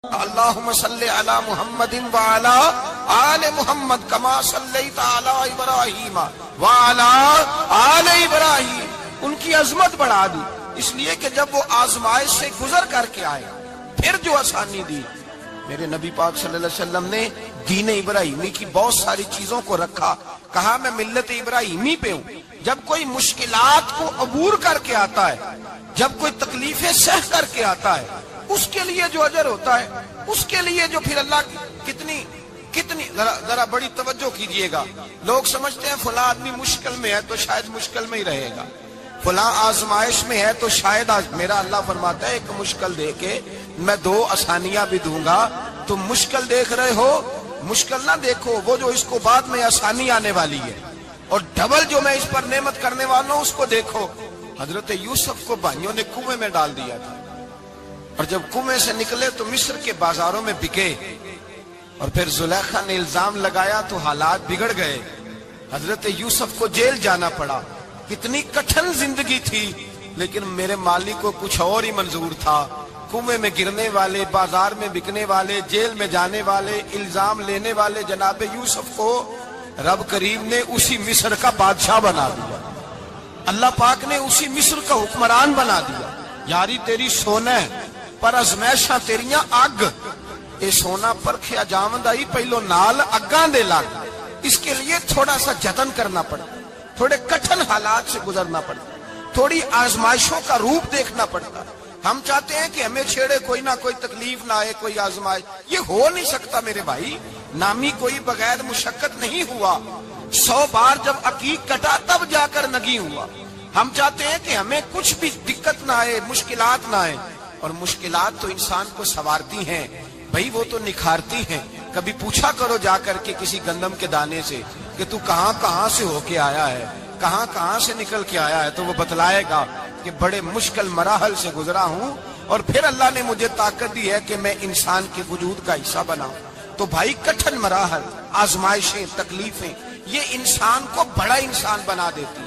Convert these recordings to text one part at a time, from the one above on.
اللہم صلی علی محمد وعلی آل محمد کما صلیت علی ابراہیم وعلی آل ابراہیم۔ ان کی عظمت بڑھا دی، اس لیے کہ جب وہ آزمائش سے گزر کر کے آئے پھر جو آسانی دی، میرے نبی پاک صلی اللہ علیہ وسلم نے دین ابراہیمی کی بہت ساری چیزوں کو رکھا، کہا میں ملت ابراہیمی پہ ہوں۔ جب کوئی مشکلات کو عبور کر کے آتا ہے، جب کوئی تکلیفیں سہ کر کے آتا ہے، اس کے لیے جو اجر ہوتا ہے، اس کے لیے جو پھر اللہ کتنی ذرا بڑی توجہ کیجئے گا۔ لوگ سمجھتے ہیں فلاں آدمی مشکل میں ہے تو شاید مشکل میں ہی رہے گا، فلاں آزمائش میں ہے تو شاید میرا اللہ فرماتا ہے ایک مشکل دے کے میں دو آسانیاں بھی دوں گا۔ تم مشکل دیکھ رہے ہو، مشکل نہ دیکھو، وہ جو اس کو بعد میں آسانی آنے والی ہے، اور ڈبل جو میں اس پر نعمت کرنے والا ہوں اس کو دیکھو۔ حضرت یوسف کو بھائیوں نے کنویں میں ڈال دیا تھا، اور جب کنویں سے نکلے تو مصر کے بازاروں میں بکے، اور پھر زلیخا نے الزام لگایا تو حالات بگڑ گئے، حضرت یوسف کو جیل جانا پڑا۔ کتنی کٹھن زندگی تھی، لیکن میرے مالک کو کچھ اور ہی منظور تھا۔ کنویں میں گرنے والے، بازار میں بکنے والے، جیل میں جانے والے، الزام لینے والے جناب یوسف کو رب کریم نے اسی مصر کا بادشاہ بنا دیا، اللہ پاک نے اسی مصر کا حکمران بنا دیا۔ یاری تیری سونا ہے پر ازمیشاں تیریاں اگ، اے سونا پرکھیا جاوندائی پہلو نال اگاں دے لگ۔ اس کے لیے تھوڑا سا جتن کرنا پڑتا، تھوڑے کٹھن حالات سے گزرنا پڑتا، تھوڑی آزمائشوں کا روپ دیکھنا پڑتا۔ ہم چاہتے ہیں کہ ہمیں چھیڑے کوئی نہ کوئی تکلیف نہ آئے، کوئی آزمائش، یہ ہو نہیں سکتا میرے بھائی۔ نامی کوئی بغیر مشقت نہیں ہوا، 100 بار جب عقیق کٹا تب جا کر نگی ہوا۔ ہم چاہتے ہیں کہ ہمیں کچھ بھی دقت نہ آئے، مشکلات نہ آئے، اور مشکلات تو انسان کو سنوارتی ہیں بھائی، وہ تو نکھارتی ہیں۔ کبھی پوچھا کرو جا کر کے کسی گندم کے دانے سے کہ تو کہاں کہاں سے ہو کے آیا ہے، کہاں کہاں سے نکل کے آیا ہے، تو وہ بتلائے گا کہ بڑے مشکل مراحل سے گزرا ہوں، اور پھر اللہ نے مجھے طاقت دی ہے کہ میں انسان کے وجود کا حصہ بناؤں۔ تو بھائی کٹھن مراحل، آزمائشیں، تکلیفیں، یہ انسان کو بڑا انسان بنا دیتی،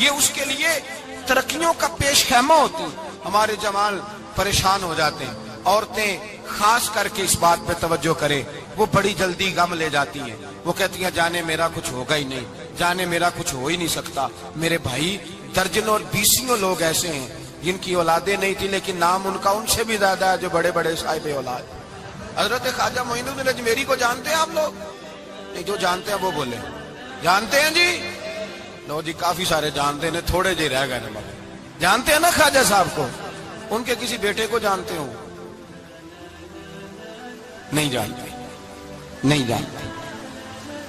یہ اس کے لیے ترقیوں کا پیش خیمہ ہوتی۔ ہمارے جوان پریشان ہو جاتے ہیں، عورتیں خاص کر کے اس بات پہ توجہ کریں، وہ بڑی جلدی غم لے جاتی ہیں، وہ کہتی ہیں جانے میرا کچھ ہوگا ہی نہیں، جانے میرا کچھ ہو ہی نہیں سکتا۔ میرے بھائی درجنوں اور بیسیوں لوگ ایسے ہیں جن کی اولادیں نہیں تھی، لیکن نام ان کا ان سے بھی زیادہ ہے جو بڑے بڑے صاحب اولاد۔ حضرت خواجہ معین الدین اجمیری کو جانتے ہیں آپ لوگ؟ نہیں، جو جانتے ہیں وہ بولے جانتے ہیں جی؟ لو جی، کافی سارے جانتے ہیں، تھوڑے جی رہ گئے نا۔ جانتے ہیں نا خواجہ صاحب کو؟ ان کے کسی بیٹے کو جانتے ہو؟ نہیں جانتے، نہیں جانتے،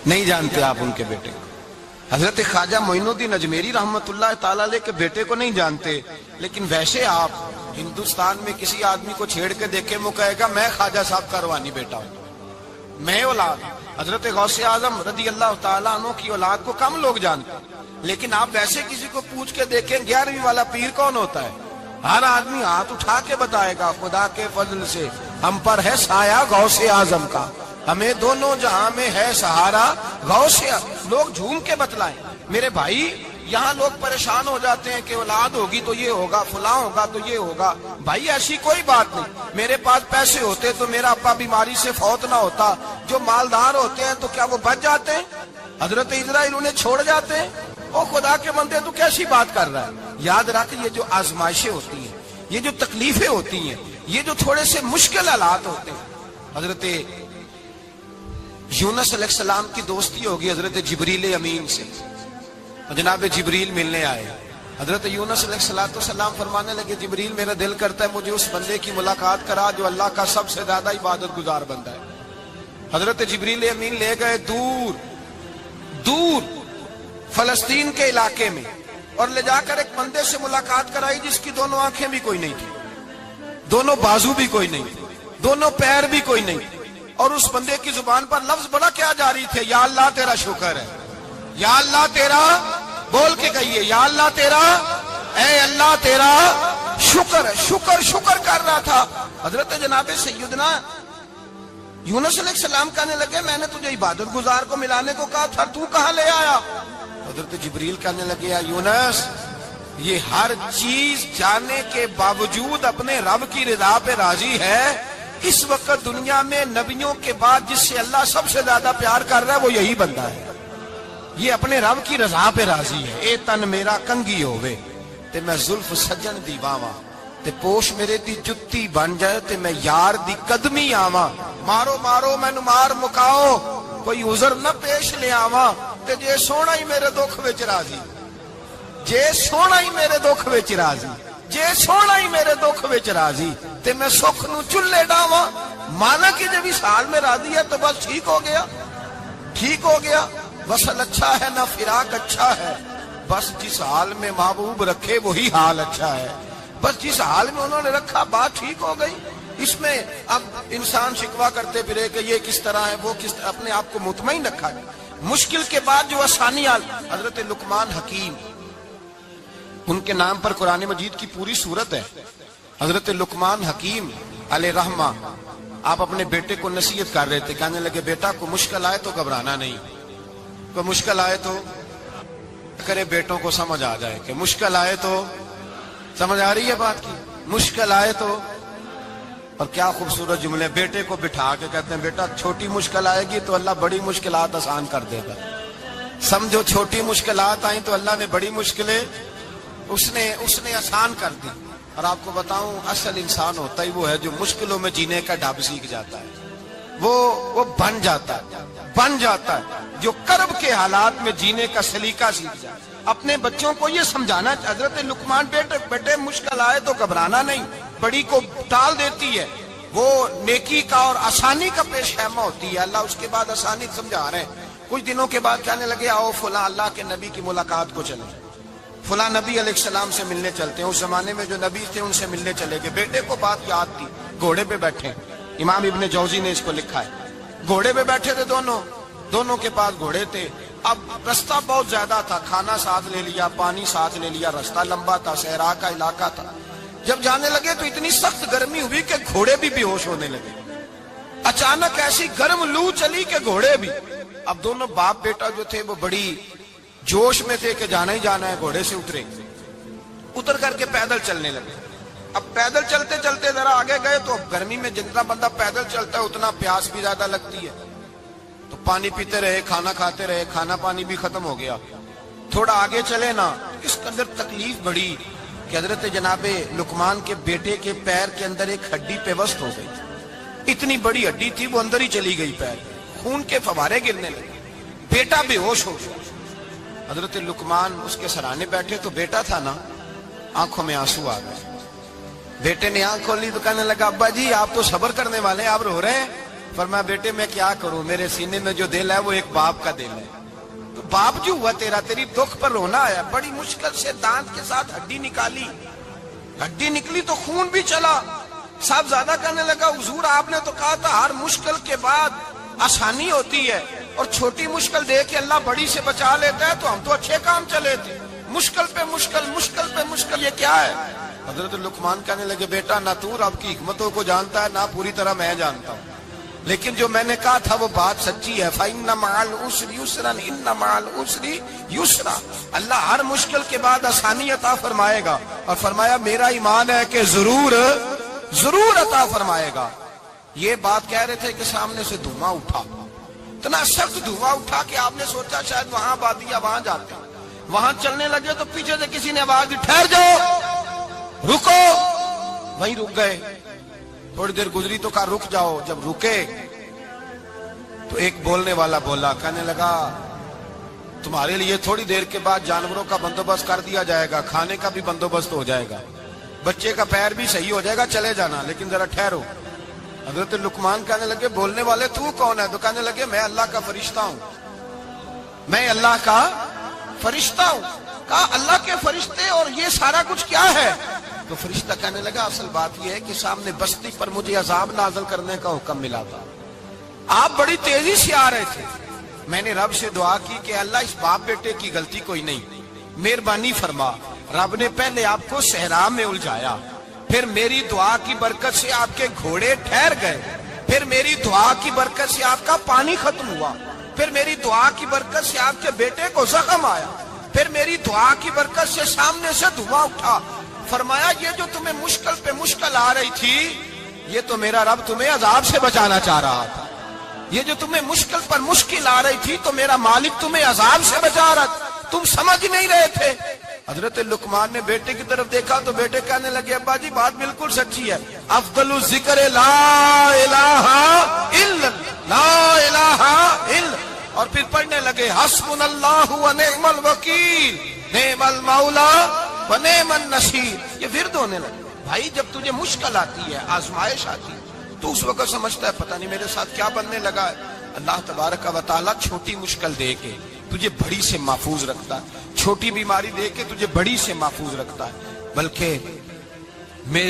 نہیں جانتے آپ ان کے بیٹے کو۔ حضرت خواجہ معین الدین اجمیری رحمت اللہ تعالیٰ علیہ کے بیٹے کو نہیں جانتے، لیکن ویسے آپ ہندوستان میں کسی آدمی کو چھیڑ کے دیکھیں، وہ کہے گا میں خواجہ صاحب کا روحانی بیٹا ہوں، میں اولاد۔ حضرت غوث اعظم رضی اللہ تعالیٰ عنہ کی اولاد کو کم لوگ جانتے، لیکن آپ ویسے کسی کو پوچھ کے دیکھیں 11ویں والا پیر کون ہوتا ہے، ہر آدمی ہاتھ اٹھا کے بتائے گا خدا کے فضل سے ہم پر ہے سایہ غوث اعظم کا، ہمیں دونوں جہاں میں ہے سہارا غوث اعظم۔ لوگ جھوم کے بتلائیں۔ میرے بھائی یہاں لوگ پریشان ہو جاتے ہیں کہ اولاد ہوگی تو یہ ہوگا، فلاں ہوگا تو یہ ہوگا۔ بھائی ایسی کوئی بات نہیں، میرے پاس پیسے ہوتے تو میرا ابا بیماری سے فوت نہ ہوتا۔ جو مالدار ہوتے ہیں تو کیا وہ بچ جاتے ہیں؟ حضرت اسرائیل انہیں چھوڑ جاتے ہیں؟ او خدا کے بندے تو کیسی بات کر رہا ہے؟ یاد رکھ، یہ جو آزمائشیں ہوتی ہیں، یہ جو تکلیفیں ہوتی ہیں، یہ جو تھوڑے سے مشکل حالات ہوتے ہیں۔ حضرت یونس علیہ السلام کی دوستی ہوگی حضرت جبریل امین سے، جناب جبریل ملنے آئے۔ حضرت یونس علیہ السلام فرمانے لگے جبریل میرا دل کرتا ہے مجھے اس بندے کی ملاقات کرا جو اللہ کا سب سے زیادہ عبادت گزار بندہ ہے۔ حضرت جبریل امین لے گئے دور دور فلسطین کے علاقے میں، اور لے جا کر ایک بندے سے ملاقات کرائی جس کی دونوں آنکھیں بھی کوئی نہیں تھی، دونوں بازو بھی کوئی نہیں تھی، دونوں پیر بھی کوئی نہیں تھی، اور اس بندے کی زبان پر لفظ بڑا کیا جاری تھے، یا اللہ تیرا شکر ہے، یا اللہ تیرا، بول کے کہیے یا اللہ تیرا، اے اللہ تیرا شکر ہے، شکر شکر کر رہا تھا۔ حضرت جناب سیدنا یونس علیہ السلام کہنے لگے میں نے تجھے عبادت گزار کو ملانے کو کہا تھا، تو کہاں لے آیا؟ حضرت جبریل کہنے لگے یا یونس، یہ ہر چیز جانے کے باوجود اپنے رب کی رضا پہ راضی ہے، اس وقت دنیا میں نبیوں کے بعد جس سے اللہ سب سے زیادہ پیار کر رہا ہے وہ یہی بندہ ہے. یہ اپنے رب کی رضا پہ راضی ہے. اے تن میرا کنگھی ہووے تے میں زلف سجن دی باواں, تے پوش میرے دی جتی بن جائے تے میں یار دی قدمی آواں. مارو مارو مینوں مار مکاؤ, کوئی عذر نہ پیش لے آواں, تے جے سونا ہی میرے دکھ وچ راضی, جے سونا ہی میرے دکھ وچ راضی, جے سونا ہی میرے دکھ وچ راضی, تے میں سکھ نو چلے ڈاواں. مانا کہ جب اس حال میں راضی ہے تو بس ٹھیک ہو گیا, ٹھیک ہو گیا. وصل اچھا ہے نہ فراق اچھا ہے, بس جس حال میں محبوب رکھے وہی حال اچھا ہے. بس جس حال میں انہوں نے رکھا بات ٹھیک ہو گئی. اس میں اب انسان شکوا کرتے پھرے کہ یہ کس طرح ہے وہ کس طرح, اپنے آپ کو مطمئن رکھا گیا. مشکل کے بعد جو آسانی آل, حضرت لقمان حکیم, ان کے نام پر قرآن مجید کی پوری سورت ہے. حضرت لقمان حکیم علیہ رحمہ آپ اپنے بیٹے کو نصیحت کر رہے تھے. کہنے لگے بیٹا کو مشکل آئے تو گھبرانا نہیں, کوئی مشکل آئے تو کرے, بیٹوں کو سمجھ آ جائے کہ مشکل آئے تو, سمجھ آ رہی ہے بات کی, مشکل آئے تو. اور کیا خوبصورت جملے, بیٹے کو بٹھا کے کہتے ہیں بیٹا چھوٹی مشکل آئے گی تو اللہ بڑی مشکلات آسان کر دے گا. سمجھو چھوٹی مشکلات آئیں تو اللہ نے بڑی مشکلیں اس نے آسان کر دی. اور آپ کو بتاؤں اصل انسان ہوتا ہی وہ ہے جو مشکلوں میں جینے کا ڈھب سیکھ جاتا ہے, وہ بن جاتا ہے, جو کرب کے حالات میں جینے کا سلیقہ سیکھ جاتا ہے. اپنے بچوں کو یہ سمجھانا, حضرت لقمان بیٹے مشکل آئے تو گھبرانا نہیں, بڑی کو ٹال دیتی ہے, وہ نیکی کا اور آسانی کا پیش خیمہ ہوتی ہے. اللہ اس کے بعد آسانی سمجھا رہے ہیں. کچھ دنوں کے بعد کہنے لگے آؤ فلاں اللہ کے نبی کی ملاقات کو چلیں, فلاں نبی علیہ السلام سے ملنے چلتے ہیں. اس زمانے میں جو نبی تھے ان سے ملنے چلے گئے. بیٹے کو بات یاد تھی, گھوڑے پہ بیٹھے, امام ابن جوزی نے اس کو لکھا ہے, گھوڑے پہ بیٹھے تھے دونوں کے پاس گھوڑے تھے. اب رستہ بہت زیادہ تھا, کھانا ساتھ لے لیا, پانی ساتھ لے لیا, رستہ لمبا تھا, صحرا کا علاقہ تھا. جب جانے لگے تو اتنی سخت گرمی ہوئی کہ گھوڑے بھی بے ہوش ہونے لگے. اچانک ایسی گرم لو چلی کہ گھوڑے بھی. اب دونوں باپ بیٹا جو تھے وہ بڑی جوش میں تھے کہ جانا ہی جانا ہے. گھوڑے سے اتر کر کے پیدل چلنے لگے. اب پیدل چلتے چلتے ذرا آگے گئے تو اب گرمی میں جتنا بندہ پیدل چلتا ہے اتنا پیاس بھی زیادہ لگتی ہے, تو پانی پیتے رہے, کھانا کھاتے رہے, کھانا پانی بھی ختم ہو گیا. تھوڑا آگے چلے نا, اس کے اندر تکلیف بڑی کہ حضرت جناب لقمان کے بیٹے کے پیر کے اندر ایک ہڈی پیوست ہو گئی. اتنی بڑی ہڈی تھی وہ اندر ہی چلی گئی, پیر خون کے فوارے گرنے لگے, بیٹا بے ہوش ہو گیا. حضرت لقمان اس کے سرانے بیٹھے تو بیٹا تھا نا, آنکھوں میں آنسو آ گئے. بیٹے نے آنکھ کھولی تو کہنے لگا ابا جی آپ تو صبر کرنے والے ہیں, آپ رو رہے ہیں. فرمایا بیٹے میں کیا کروں, میرے سینے میں جو دل ہے وہ ایک باپ کا دل ہے. تو باپ جو ہوا تیرا, تیری دکھ پر رونا آیا. بڑی مشکل سے دانت کے ساتھ ہڈی نکالی, ہڈی نکلی تو خون بھی چلا. صاحب زیادہ کہنے لگا حضور آپ نے تو کہا تھا ہر مشکل کے بعد آسانی ہوتی ہے, اور چھوٹی مشکل دے کے اللہ بڑی سے بچا لیتا ہے, تو ہم تو اچھے کام چلے تھے. مشکل پہ مشکل, مشکل پہ مشکل, یہ کیا ہے؟ حضرت لقمان کہنے لگے بیٹا نہ تو رب کی حکمتوں کو جانتا ہے نہ پوری طرح میں جانتا ہوں, لیکن جو میں نے کہا تھا وہ بات سچی ہے. فَإِنَّ مَعَ الْعُسْرِ يُسْرًا إِنَّ مَعَ الْعُسْرِ يُسْرًا. اللہ ہر مشکل کے بعد آسانی عطا فرمائے گا, اور فرمایا میرا ایمان ہے کہ ضرور عطا فرمائے گا. یہ بات کہہ رہے تھے کہ سامنے سے دھواں اٹھا, اتنا سخت دھواں اٹھا کہ آپ نے سوچا شاید وہاں بادیا وہاں جاتے ہیں. وہاں چلنے لگے تو پیچھے سے کسی نے آواز دی ٹھہر جاؤ, رکو. وہیں رک گئے. تھوڑی دیر گزری تو کہا رک جاؤ. جب رکے تو ایک بولنے والا بولا, کہنے لگا تمہارے لیے تھوڑی دیر کے بعد جانوروں کا بندوبست کر دیا جائے گا, کھانے کا بھی بندوبست ہو جائے گا, بچے کا پیر بھی صحیح ہو جائے گا, چلے جانا, لیکن ذرا ٹھہرو. حضرت لقمان کہنے لگے بولنے والے تو کون ہے؟ تو کہنے لگے میں اللہ کا فرشتہ ہوں, میں اللہ کا فرشتہ ہوں. کہا اللہ کے فرشتے اور یہ سارا کچھ کیا ہے؟ تو فرشتہ کہنے لگا اصل بات یہ ہے کہ سامنے بستی پر مجھے عذاب نازل کرنے کا حکم ملا تھا, آپ بڑی تیزی سے آ رہے تھے. میں نے رب سے دعا کی کہ اللہ اس باپ بیٹے کی غلطی کوئی نہیں, مہربانی فرما. رب نے پہلے آپ کو صحرا میں الجھایا, پھر میری دعا کی برکت سے آپ کے گھوڑے ٹھہر گئے, پھر میری دعا کی برکت سے آپ کا پانی ختم ہوا, پھر میری دعا کی برکت سے آپ کے بیٹے کو زخم آیا, پھر میری دعا کی برکت سے سامنے سے دھواں اٹھا. فرمایا یہ جو تمہیں مشکل پہ مشکل آ رہی تھی یہ تو میرا رب تمہیں عذاب سے بچانا چاہ رہا تھا، یہ جو تمہیں مشکل پر مشکل آ رہی تھی تو میرا مالک تمہیں عذاب سے بچا رہا تھا، تم سمجھ نہیں رہے تھے۔ حضرت لقمان نے بیٹے کی طرف دیکھا تو بیٹے کہنے لگے ابا جی بات بالکل سچی ہے، افضل الذکر لا الہ الا لا الہ الا، اور پھر پڑھنے لگے حسبنا اللہ و نعم الوکیل نعم المولا و نعم النصیر۔ یہ ورد ہونے لگے۔ بھائی جب تجھے مشکل آتی ہے، آزمائش آتی ہے، تو اس وقت سمجھتا ہے پتہ نہیں میرے ساتھ کیا بننے لگا ہے۔ اللہ تبارک و تعالیٰ چھوٹی مشکل دے کے تجھے بڑی سے محفوظ رکھتا ہے، چھوٹی بیماری دے کے تجھے بڑی سے محفوظ رکھتا ہے۔ بلکہ میں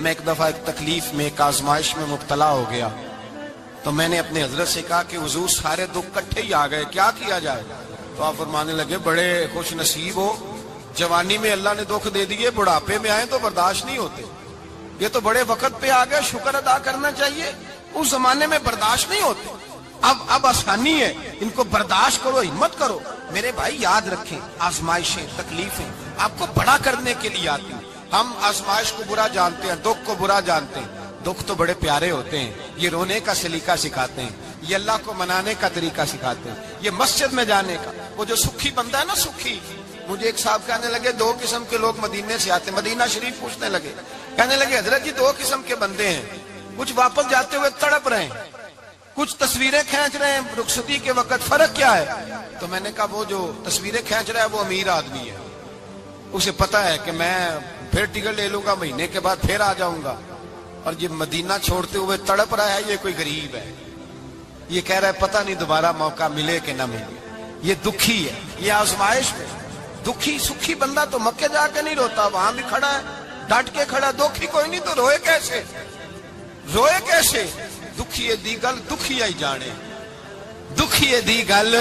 ایک دفعہ ایک تکلیف میں، ایک آزمائش میں مبتلا ہو گیا، تو میں نے اپنے حضرت سے کہا کہ حضور سارے دکھ کٹھے ہی آ گئے، کیا کیا جائے؟ تو آپ فرمانے لگے بڑے خوش نصیب ہو، جوانی میں اللہ نے دکھ دے دیے، بڑھاپے میں آئے تو برداشت نہیں ہوتے، یہ تو بڑے وقت پہ آ گئے، شکر ادا کرنا چاہیے، اس زمانے میں برداشت نہیں ہوتے، اب آسانی ہے، ان کو برداشت کرو، ہمت کرو۔ میرے بھائی یاد رکھیں، آزمائشیں تکلیفیں آپ کو بڑا کرنے کے لیے آتی ہیں۔ ہم آزمائش کو برا جانتے ہیں، دکھ کو برا جانتے ہیں، دکھ تو بڑے پیارے ہوتے ہیں، یہ رونے کا سلیقہ سکھاتے ہیں، یہ اللہ کو منانے کا طریقہ سکھاتے ہیں، یہ مسجد میں جانے کا۔ وہ جو سکھی بندہ ہے نا، سکھی، مجھے ایک صاحب کہنے لگے دو قسم کے لوگ مدینے سے آتے ہیں، مدینہ شریف پوچھنے لگے، کہنے لگے حضرت جی دو قسم کے بندے ہیں، کچھ واپس جاتے ہوئے تڑپ رہے ہیں، کچھ تصویریں کھینچ رہے ہیں رخصتی کے وقت، فرق کیا ہے؟ تو میں نے کہا وہ جو تصویریں کھینچ رہا ہے وہ امیر آدمی ہے، اسے پتا ہے کہ میں پھر ٹکٹ لے لوں گا، مہینے کے بعد پھر آ جاؤں گا، اور یہ مدینہ چھوڑتے ہوئے تڑپ رہا ہے، یہ کوئی غریب ہے، یہ کہہ رہا ہے پتہ نہیں دوبارہ موقع ملے کہ نہ ملے، یہ دکھی ہے، یہ آزمائش میں دکھی۔ سکھی بندہ تو مکے جا کے نہیں روتا، وہاں بھی کھڑا ہے، ڈٹ کے کھڑا، دکھی کوئی نہیں تو روئے کیسے؟ روئے کیسے؟ دکھیے دی گل دکھیا ہی جانے، دکھیے دی گل،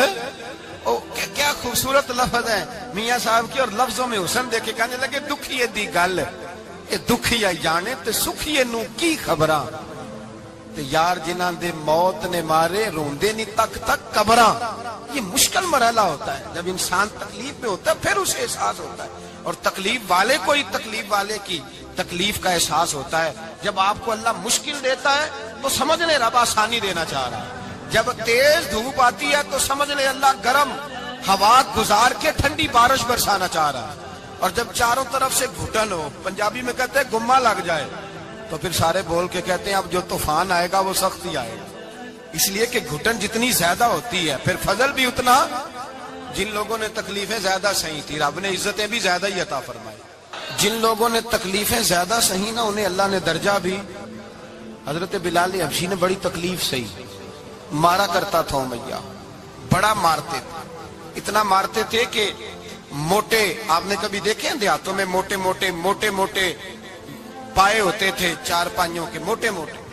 کیا خوبصورت لفظ ہے میاں صاحب کی، اور لفظوں میں حسن دیکھے، کہنے لگے دکھیے دی گل یہ دکھیا ہی جانے، تے سکھیے نو کی خبراں، تے یار جنہاں دے موت نے مارے روندے نہیں تک تک قبراں۔ یہ مشکل مرحلہ ہوتا ہے، جب انسان تکلیف میں ہوتا ہے پھر اسے احساس ہوتا ہے، اور تکلیف والے کو ہی تکلیف والے کی تکلیف کا احساس ہوتا ہے۔ جب آپ کو اللہ مشکل دیتا ہے تو سمجھ لیں رب آسانی دینا چاہ رہا ہے، جب تیز دھوپ آتی ہے تو سمجھ لیں اللہ گرم ہوا گزار کے ٹھنڈی بارش برسانا چاہ رہا ہے، اور جب چاروں طرف سے گھٹن ہو، پنجابی میں کہتے ہیں گما لگ جائے، تو پھر سارے بول کے کہتے ہیں اب جو طوفان آئے گا وہ سخت ہی آئے گا، اس لیے کہ گھٹن جتنی زیادہ ہوتی ہے پھر فضل بھی اتنا۔ جن لوگوں نے تکلیفیں زیادہ سہی تھی رب نے عزتیں بھی زیادہ ہی عطا فرمائی، جن لوگوں نے تکلیفیں زیادہ سہی نا انہیں اللہ نے درجہ بھی۔ حضرت بلال حبشی نے بڑی تکلیف سہی، مارا کرتا تھا امیہ، بڑا مارتے تھے، اتنا مارتے تھے کہ موٹے، آپ نے کبھی دیکھے ہیں دیہاتوں میں موٹے موٹے موٹے موٹے پائے ہوتے تھے، چار پائیوں کے، موٹے موٹے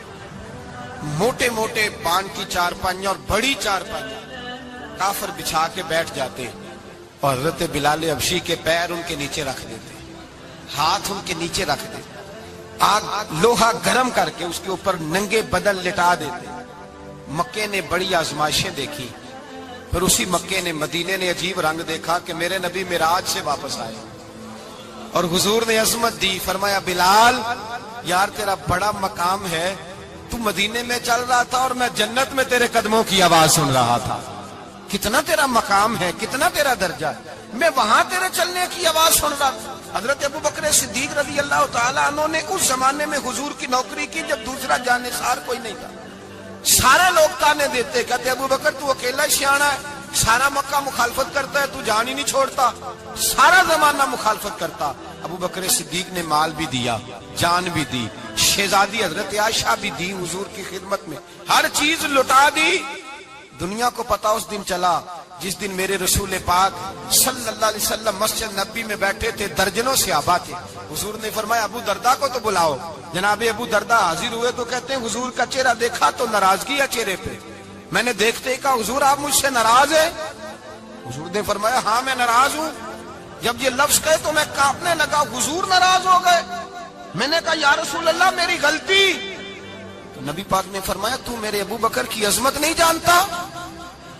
موٹے موٹے بان کی چار پائیاں اور بڑی چار پائیاں کافر بچھا کے بیٹھ جاتے، اور حضرت بلال حبشی کے پیر ان کے نیچے رکھ دیتے، ہاتھ ان کے نیچے رکھ دیتے، آگ لوہا گرم کر کے اس کے اوپر ننگے بدن لٹا دیتے۔ مکے نے بڑی آزمائشیں دیکھی، پھر اسی مکے نے، مدینے نے عجیب رنگ دیکھا کہ میرے نبی معراج سے واپس آئے، اور حضور نے عظمت دی، فرمایا بلال یار تیرا بڑا مقام ہے، تو مدینے میں چل رہا تھا اور میں جنت میں تیرے قدموں کی آواز سن رہا تھا، کتنا تیرا مقام ہے، کتنا تیرا درجہ ہے، میں وہاں تیرے چلنے کی آواز سن رہا تھا۔ حضرت ابو بکر صدیق رضی اللہ تعالیٰ عنہ نے اس زمانے میں حضور کی نوکری کی جب دوسرا جانثار کوئی نہیں تھا، سارے لوگ تانے دیتے، کہتے ابو بکر تو اکیلا ہی سیاںا ہے، سارا مکہ مخالفت کرتا ہے، تو جان ہی نہیں چھوڑتا، سارا زمانہ مخالفت کرتا۔ ابو بکر صدیق نے مال بھی دیا، جان بھی دی، شہزادی حضرت عائشہ بھی دی حضور کی خدمت میں، ہر چیز لٹا دی۔ دنیا کو پتا اس دن چلا جس دن میرے رسول پاک صلی اللہ علیہ وسلم مسجد نبی میں بیٹھے تھے، درجنوں صحابہ تھے، حضور نے فرمایا ابو دردہ کو تو بلاؤ۔ جناب ابو دردہ حاضر ہوئے تو کہتے ہیں حضور کا چہرہ دیکھا تو ناراضگی ہے چہرے پہ، میں نے دیکھتے ہی کہا حضور آپ مجھ سے ناراض ہیں؟ حضور نے فرمایا ہاں میں ناراض ہوں۔ جب یہ لفظ کہے تو میں کانپنے لگا، حضور ناراض ہو گئے؟ میں نے کہا یا رسول اللہ میری غلطی۔ تو نبی پاک نے فرمایا تو میرے ابو بکر کی عظمت نہیں جانتا؟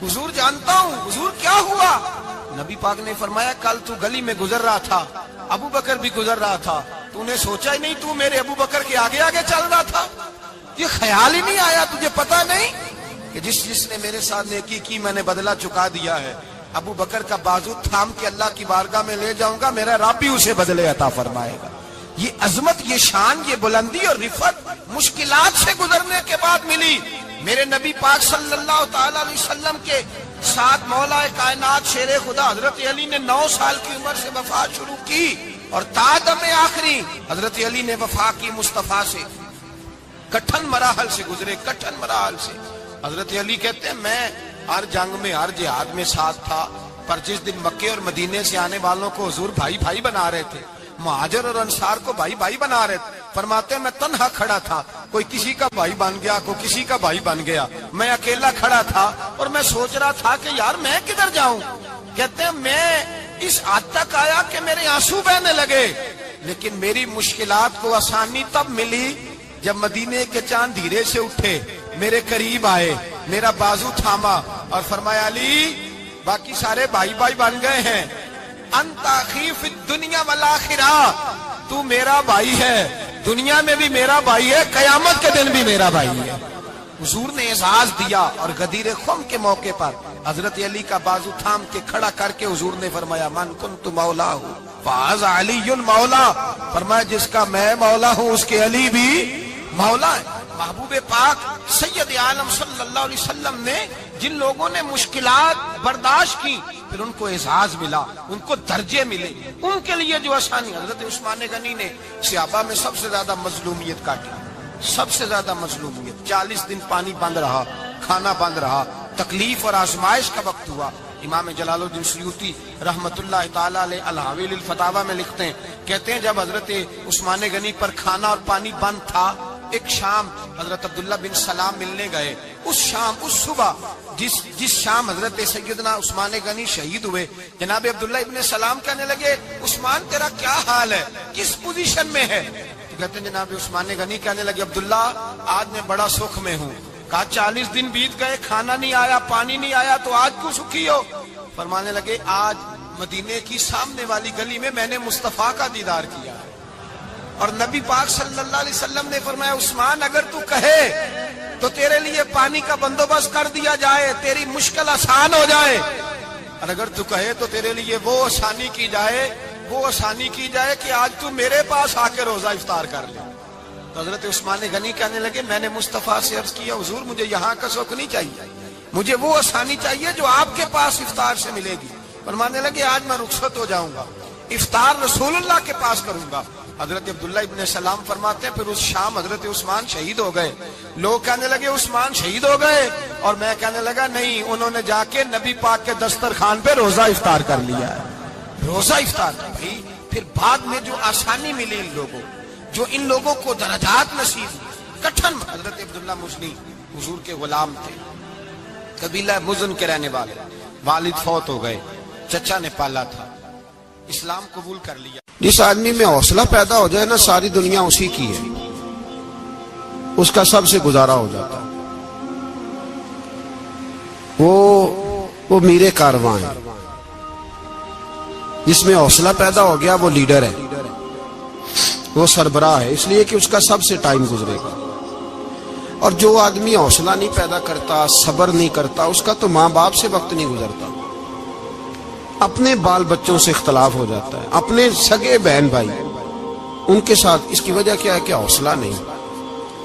حضور جانتا ہوں۔ حضور کیا ہوا؟ نبی پاک نے فرمایا کل تو گلی میں گزر رہا تھا، ابو بکر بھی گزر رہا تھا، تو نے سوچا ہی نہیں تو میرے ابو بکر کے آگے آگے چل رہا تھا؟ یہ خیال ہی نہیں آیا، تجھے پتا نہیں کہ جس نے میرے ساتھ نیکی کی میں نے بدلہ چکا دیا ہے، ابو بکر کا بازو تھام کے اللہ کی بارگاہ میں لے جاؤں گا، میرا رب بھی اسے بدلے عطا فرمائے گا۔ یہ عظمت، یہ شان، یہ بلندی اور رفعت مشکلات سے گزرنے کے بعد ملی۔ میرے نبی پاک صلی اللہ تعالی علیہ وسلم کے ساتھ مولا کائنات شیر خدا حضرت علی نے 9 سال کی عمر سے وفات شروع کی، اور تا دم آخری حضرت علی نے وفا کی مصطفیٰ سے۔ کٹھن مراحل سے گزرے، کٹھن مراحل سے۔ حضرت علی کہتے ہیں میں ہر جنگ میں، ہر جہاد میں ساتھ تھا، پر جس دن مکے اور مدینے سے آنے والوں کو حضور بھائی بھائی بنا رہے تھے، مہاجر اور انصار کو بھائی بھائی بنا رہے تھے، فرماتے ہیں میں تنہا کھڑا تھا، کوئی کسی کا بھائی بن گیا، کوئی کسی کا بھائی بن گیا، میں اکیلا کھڑا تھا اور میں سوچ رہا تھا کہ یار میں کدھر جاؤں۔ کہتے ہیں میں اس حد تک آیا کہ میرے آنسو بہنے لگے، لیکن میری مشکلات کو آسانی تب ملی جب مدینے کے چاند دھیرے سے اٹھے، میرے قریب آئے، میرا بازو تھاما اور فرمایا علی باقی سارے بھائی بھائی بن گئے ہیں، انت اخی فی الدنیا والآخرہ، تو میرا بھائی ہے، دنیا میں بھی میرا بھائی ہے، قیامت کے دن بھی میرا بھائی ہے۔ حضور نے اعزاز دیا، اور غدیر خم کے موقع پر حضرت علی کا بازو تھام کے کھڑا کر کے حضور نے فرمایا من کنت مولا ہوں فہذا علی مولا، فرمایا جس کا میں مولا ہوں اس کے علی بھی مولا ہے۔ محبوب پاک سید عالم صلی اللہ علیہ وسلم نے جن لوگوں نے مشکلات برداشت کی، پھر ان کو اعزاز ملا، ان کو درجے ملے، ان کے لیے جو آسانی۔ حضرت عثمان غنی نے صحابہ میں سب سے زیادہ مظلومیت کاٹی، سب سے زیادہ مظلومیت، 40 دن پانی بند رہا، کھانا بند رہا، تکلیف اور آزمائش کا وقت ہوا۔ امام جلال الدین سیوطی رحمت اللہ تعالی علیہ الحاوی للفتاوی میں لکھتے ہیں، کہتے ہیں جب حضرت عثمان غنی پر کھانا اور پانی بند تھا، ایک شام حضرت عبداللہ بن سلام ملنے گئے، اس شام، اس صبح جس شام حضرت سیدنا عثمان غنی شہید ہوئے، جناب عبداللہ ابن سلام کہنے لگے عثمان تیرا کیا حال ہے، کس پوزیشن میں ہے؟ تو کہتے ہیں جناب عثمان غنی کہنے لگے عبداللہ آج میں بڑا سکھ میں ہوں۔ کہا 40 دن بیت گئے، کھانا نہیں آیا، پانی نہیں آیا، تو آج کیوں سکھی ہو؟ فرمانے لگے آج مدینے کی سامنے والی گلی میں میں نے مصطفیٰ کا دیدار کیا، اور نبی پاک صلی اللہ علیہ وسلم نے فرمایا عثمان اگر تو کہے تو تیرے لیے پانی کا بندوبست کر دیا جائے، تیری مشکل آسان ہو جائے، اور اگر تو کہے تو تیرے لیے وہ آسانی کی جائے کہ آج تو میرے پاس آ کے روزہ افطار کر لے۔ تو حضرت عثمان غنی کہنے لگے میں نے مصطفیٰ سے عرض کیا حضور مجھے یہاں کا سوکھ نہیں چاہیے، مجھے وہ آسانی چاہیے جو آپ کے پاس افطار سے ملے گی۔ فرمانے لگے آج میں رخصت ہو جاؤں گا، افطار رسول اللہ کے پاس کروں گا۔ حضرت عبداللہ ابن سلام فرماتے ہیں پھر اس شام حضرت عثمان شہید ہو گئے۔ لوگ کہنے لگے عثمان شہید ہو گئے، اور میں کہنے لگا نہیں، انہوں نے جا کے نبی پاک کے دسترخوان پہ روزہ افطار کر لیا ہے، روزہ افطار۔ بھائی پھر بعد میں جو آسانی ملی ان لوگوں، جو ان لوگوں کو درجات نصیب ہوئی، کٹھن۔ حضرت عبداللہ مزنی حضور کے غلام تھے، قبیلہ مزن کے رہنے والے، والد فوت ہو گئے، چچا نے پالا تھا، اسلام قبول کر لیا۔ جس آدمی میں حوصلہ پیدا ہو جائے نا، ساری دنیا اسی کی ہے، اس کا سب سے گزارا ہو جاتا ہے۔ وہ میرے کارواں ہے، جس میں حوصلہ پیدا ہو گیا وہ لیڈر ہے، وہ سربراہ ہے، اس لیے کہ اس کا سب سے ٹائم گزرے گا۔ اور جو آدمی حوصلہ نہیں پیدا کرتا، صبر نہیں کرتا، اس کا تو ماں باپ سے وقت نہیں گزرتا، اپنے بال بچوں سے اختلاف ہو جاتا ہے، اپنے سگے بہن بھائی ان کے ساتھ۔ اس کی وجہ کیا ہے کہ حوصلہ نہیں،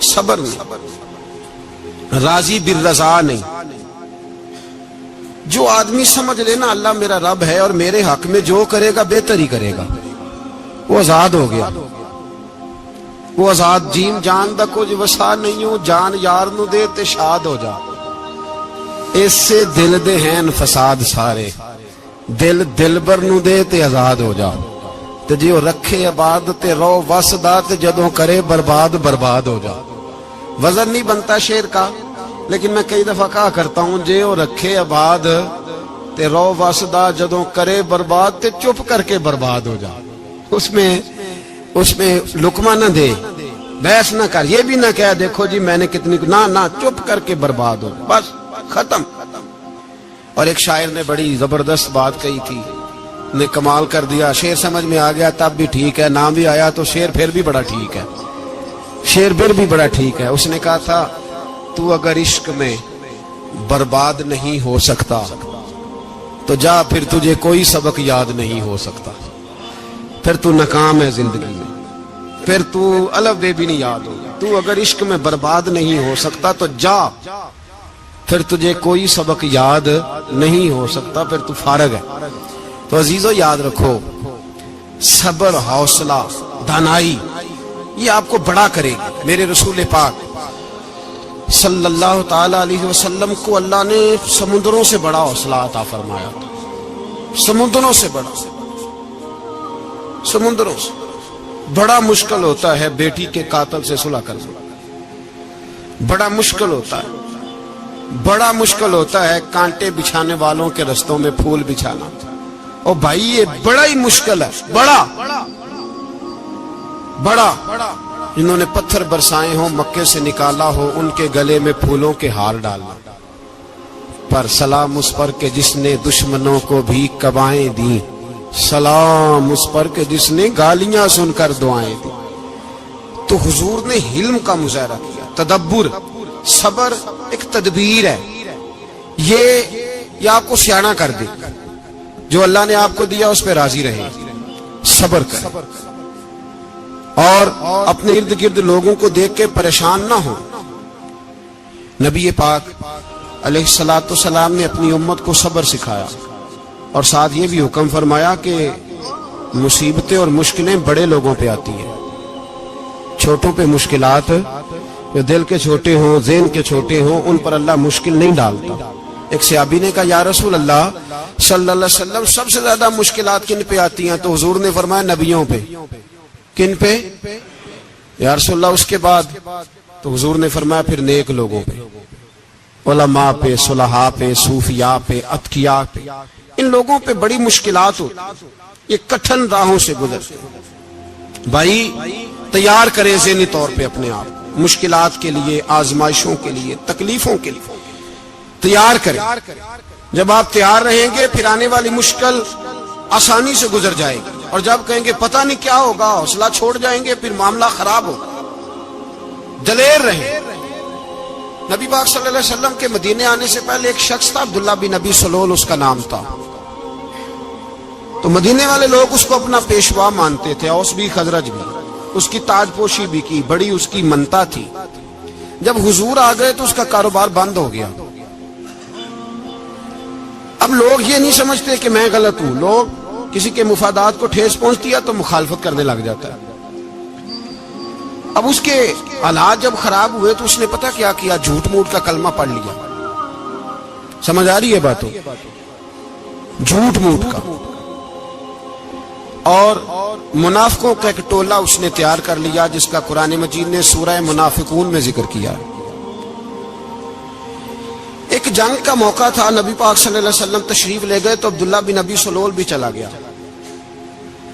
صبر نہیں، راضی بالرضا نہیں۔ جو آدمی سمجھ لینا اللہ میرا رب ہے اور میرے حق میں جو کرے گا بہتر ہی کرے گا، وہ آزاد ہو گیا، وہ آزاد۔ جیم جان دا کچھ وسا نہیں ہو، جان یار نو دے تے شاد ہو جا، اس سے دل دے ہیں فساد سارے، دل دلبر نو دے تے آزاد ہو جا، تے جیو رکھے آباد تے رو وسدا، تے جدوں کرے برباد برباد ہو جا۔ وزن نہیں بنتا شعر کا، لیکن میں کئی دفعہ کہا کرتا ہوں جیو رکھے آباد تے رو وسدا، جدوں کرے برباد تے چپ کر کے برباد ہو جا۔ اس میں لقمہ نہ دے، بحث نہ کر، یہ بھی نہ کہہ دیکھو جی میں نے کتنی، نہ چپ کر کے برباد ہو، بس ختم۔ اور ایک شاعر نے بڑی زبردست بات کہی تھی، نے کمال کر دیا، شعر سمجھ میں آ گیا تب بھی ٹھیک ہے، نہ بھی آیا تو شعر پھر بھی بڑا ٹھیک ہے۔ شیر بر بھی بڑا ٹھیک ہے. اس نے کہا تھا تو اگر عشق میں برباد نہیں ہو سکتا تو جا پھر تجھے کوئی سبق یاد نہیں ہو سکتا. پھر تو ناکام ہے زندگی میں, پھر تو الف بے بھی نہیں یاد ہوگا. تو اگر عشق میں برباد نہیں ہو سکتا تو جا, پھر تجھے کوئی سبق یاد نہیں ہو سکتا, پھر تو فارغ ہے. تو عزیزو یاد رکھو, صبر, حوصلہ, دانائی یہ آپ کو بڑا کرے گی. میرے رسول پاک صلی اللہ تعالی علیہ وسلم کو اللہ نے سمندروں سے بڑا حوصلہ عطا فرمایا تھا. سمندروں سے بڑا, سمندروں سے بڑا مشکل ہوتا ہے بیٹی کے قاتل سے صلح کرنا. بڑا مشکل ہوتا ہے, بڑا مشکل ہوتا ہے کانٹے بچھانے والوں کے رستوں میں پھول بچھانا. او بھائی یہ بڑا ہی مشکل ہے, بڑا بڑا. جنہوں نے پتھر برسائے ہوں, مکے سے نکالا ہو, ان کے گلے میں پھولوں کے ہار ڈالنا. پر سلام اس پر کہ جس نے دشمنوں کو بھی قبائیں دیں, سلام اس پر کہ جس نے گالیاں سن کر دعائیں دی. تو حضور نے حلم کا مظاہرہ کیا, تدبر, صبر ایک تدبیر ہے. یہ آپ کو سیانا کر دے. جو اللہ نے آپ کو دیا اس پہ راضی رہے, صبر کرے, اور اپنے ارد گرد لوگوں کو دیکھ کے پریشان نہ ہو. نبی پاک علیہ الصلوۃ والسلام نے اپنی امت کو صبر سکھایا, اور ساتھ یہ بھی حکم فرمایا کہ مصیبتیں اور مشکلیں بڑے لوگوں پہ آتی ہیں, چھوٹوں پہ مشکلات, جو دل کے چھوٹے ہوں, ذہن کے چھوٹے ہوں, ان پر اللہ مشکل نہیں ڈالتا. ایک صحابی نے کہا یا رسول اللہ صلی اللہ علیہ وسلم سب سے زیادہ مشکلات کن پہ آتی ہیں؟ تو حضور نے فرمایا نبیوں پہ. کن پہ یا رسول اللہ اس کے بعد؟ تو حضور نے فرمایا پھر نیک لوگوں پہ, علماء پہ, صلحاء پہ, صوفیاء پہ, اتقیاء پہ. ان لوگوں پہ بڑی مشکلات ہوتی, یہ کٹھن راہوں سے گزرتے. بھائی تیار کریں ذہنی طور پہ اپنے آپ مشکلات کے لیے, آزمائشوں کے لیے, تکلیفوں کے لیے تیار کریں. جب آپ تیار رہیں گے پھر آنے والی مشکل آسانی سے گزر جائے گی, اور جب کہیں گے پتہ نہیں کیا ہوگا, حوصلہ چھوڑ جائیں گے, پھر معاملہ خراب ہوگا. دلیر رہیں. نبی پاک صلی اللہ علیہ وسلم کے مدینے آنے سے پہلے ایک شخص تھا, عبداللہ بن ابی سلول اس کا نام تھا. تو مدینے والے لوگ اس کو اپنا پیشوا مانتے تھے, اوس بھی خزرج بھی, اس کی تاج پوشی بھی کی, بڑی اس کی منتا تھی. جب حضور آ گئے تو اس کا کاروبار بند ہو گیا. اب لوگ یہ نہیں سمجھتے کہ میں غلط ہوں, لوگ کسی کے مفادات کو ٹھیس پہنچتی ہے تو مخالفت کرنے لگ جاتا ہے. اب اس کے حالات جب خراب ہوئے تو اس نے پتہ کیا کیا, جھوٹ موٹ کا کلمہ پڑھ لیا. سمجھ آ رہی ہے باتوں؟ جھوٹ موٹ کا, اور منافقوں کا ایک ٹولہ اس نے تیار کر لیا جس کا قرآن مجید نے سورہ منافقون میں ذکر کیا. ایک جنگ کا موقع تھا, نبی پاک صلی اللہ علیہ وسلم تشریف لے گئے تو عبداللہ بن ابی سلول بھی چلا گیا.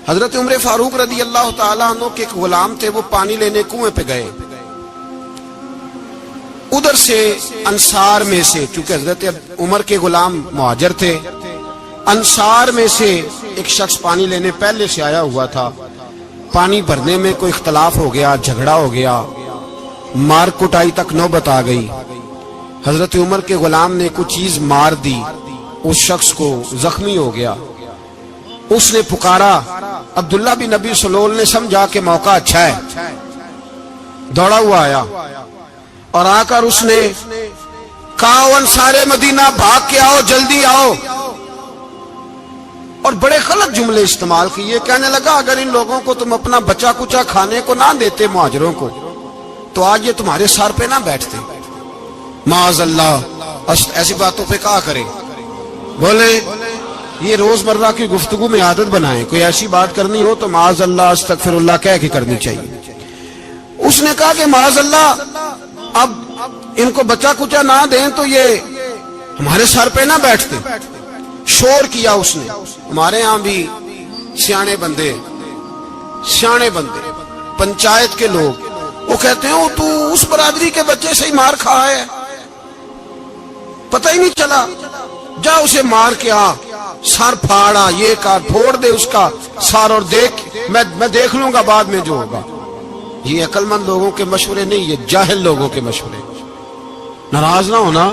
حضرت عمر فاروق رضی اللہ تعالیٰ عنہ کے ایک غلام تھے, وہ پانی لینے کنویں پہ گئے. ادھر سے انصار میں سے, چونکہ حضرت عمر کے غلام مہاجر تھے, انصار میں سے ایک شخص پانی لینے پہلے سے آیا ہوا تھا. پانی بھرنے میں کوئی اختلاف ہو گیا, جھگڑا ہو گیا, مار کٹائی تک نوبت آ گئی. حضرت عمر کے غلام نے کچھ چیز مار دی, اس شخص کو زخمی ہو گیا. اس نے پکارا, عبداللہ بن ابی سلول نے سمجھا کہ موقع اچھا ہے, دوڑا ہوا آیا, اور آ کر اس نے کہا انصار مدینہ بھاگ کے آؤ, جلدی آؤ. اور بڑے غلط جملے استعمال کیے. کہنے لگا اگر ان لوگوں کو تم اپنا بچا کچا کھانے کو نہ دیتے مہاجروں کو, تو آج یہ تمہارے سر پہ نہ بیٹھتے. معاذ اللہ ایسی باتوں پہ کہا کرے. بولے یہ روزمرہ کی گفتگو میں عادت بنائیں, کوئی ایسی بات کرنی ہو تو معاذ اللہ استغفر اللہ کہہ کے کرنی چاہیے. اس نے کہا کہ معاذ اللہ اب ان کو بچا کچا نہ دیں تو یہ ہمارے سر پہ نہ بیٹھتے. شور کیا اس نے. ہمارے ہاں بھی سیانے بندے پنچایت کے لوگ وہ کہتے ہیں تو اس برادری کے بچے سے ہی مار کھا ہے, پتہ ہی نہیں چلا, جا اسے مار کے آ, سر پھاڑا, یہ کار پھوڑ دے اس کا سر, اور دیکھ میں دیکھ لوں گا بعد میں جو ہوگا. یہ عقل مند لوگوں کے مشورے نہیں، یہ جاہل لوگوں کے مشورے. ناراض نہ ہونا،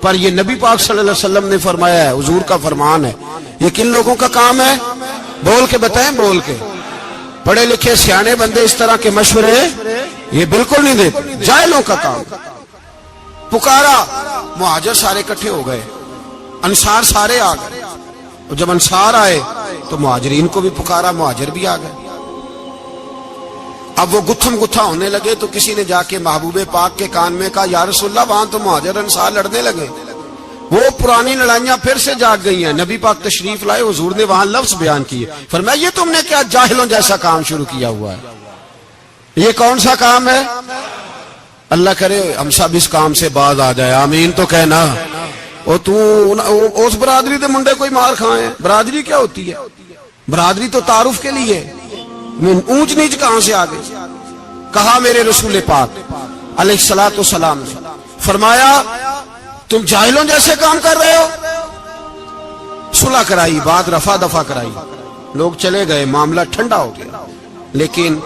پر یہ نبی پاک صلی اللہ علیہ وسلم نے فرمایا ہے، حضور کا فرمان ہے. یہ کن لوگوں کا کام ہے؟ بول کے بتائیں، بول کے. پڑھے لکھے سیانے بندے اس طرح کے مشورے یہ بالکل نہیں دیتے، جاہلوں کا کام. پکارا، مہاجر سارے اکٹھے ہو گئے، انصار سارے آ گئے. اور جب انصار آئے تو مہاجرین کو بھی پکارا، مہاجر بھی آ گئے. اب وہ گتھم گتھا ہونے لگے تو کسی نے جا کے محبوب پاک کے کان میں کہا، یا رسول اللہ وہاں تو مہاجر انصار لڑنے لگے. وہ پرانی لڑائیاں پھر سے جاگ گئی ہیں. نبی پاک تشریف لائے، حضور نے وہاں لفظ بیان کیے، فرمایا یہ تم نے کیا جاہلوں جیسا کام شروع کیا ہوا ہے؟ یہ کون سا کام ہے؟ اللہ کرے ہم سب اس کام سے باز آ جائے، آمین تو کہنا. اور تو اس برادری دے منڈے کوئی مار کھائے. برادری کیا ہوتی ہے؟ برادری تو تعارف کے لیے. اونچ نیچ کہاں سے آ گئی؟ کہا میرے رسول پاک علیہ الصلوۃ والسلام نے فرمایا تم جاہلوں جیسے کام کر رہے ہو. صلح کرائی، بات رفع دفع کرائی، لوگ چلے گئے، معاملہ ٹھنڈا ہو گیا. لیکن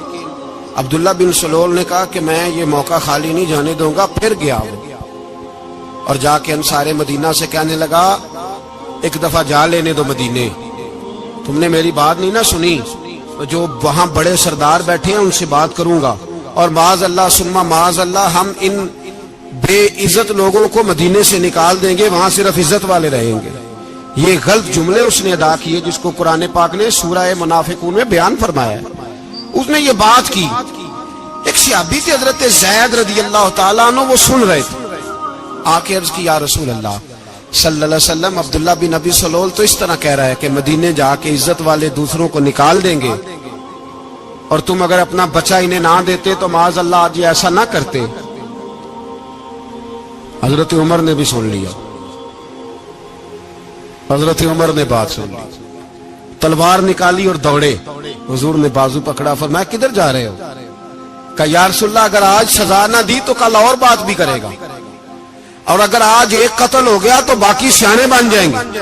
عبداللہ بن سلول نے کہا کہ میں یہ موقع خالی نہیں جانے دوں گا. پھر گیا وہ اور جا کے انصار مدینہ سے کہنے لگا ایک دفعہ جا لینے دو مدینے، تم نے میری بات نہیں نہ سنی تو جو وہاں بڑے سردار بیٹھے ہیں ان سے بات کروں گا، اور معاذ اللہ ثم معاذ اللہ ہم ان بے عزت لوگوں کو مدینے سے نکال دیں گے، وہاں صرف عزت والے رہیں گے. یہ غلط جملے اس نے ادا کیے جس کو قرآن پاک نے سورہ منافقون میں بیان فرمایا ہے. اس نے یہ بات کی. ایک صحابی تھے حضرت زید رضی اللہ تعالیٰ عنہ، وہ سن رہے تھے. آ کے عرض کی، یا رسول اللہ صلی اللہ علیہ وسلم عبداللہ بن ابی سلول تو اس طرح کہہ رہا ہے کہ مدینے جا کے عزت والے دوسروں کو نکال دیں گے، اور تم اگر اپنا بچہ انہیں نہ دیتے تو معاذ اللہ آج یہ ایسا نہ کرتے. حضرت عمر نے بھی سن لیا. حضرت عمر نے بات سن لی، تلوار نکالی اور دوڑے. حضور نے بازو پکڑا، فرمایا کدھر جا رہے ہو؟ کہا یا رسول اللہ اگر آج سزا نہ دی تو کل اور بات بھی کرے گا، اور اگر آج ایک قتل ہو گیا تو باقی سیانے بن جائیں گے.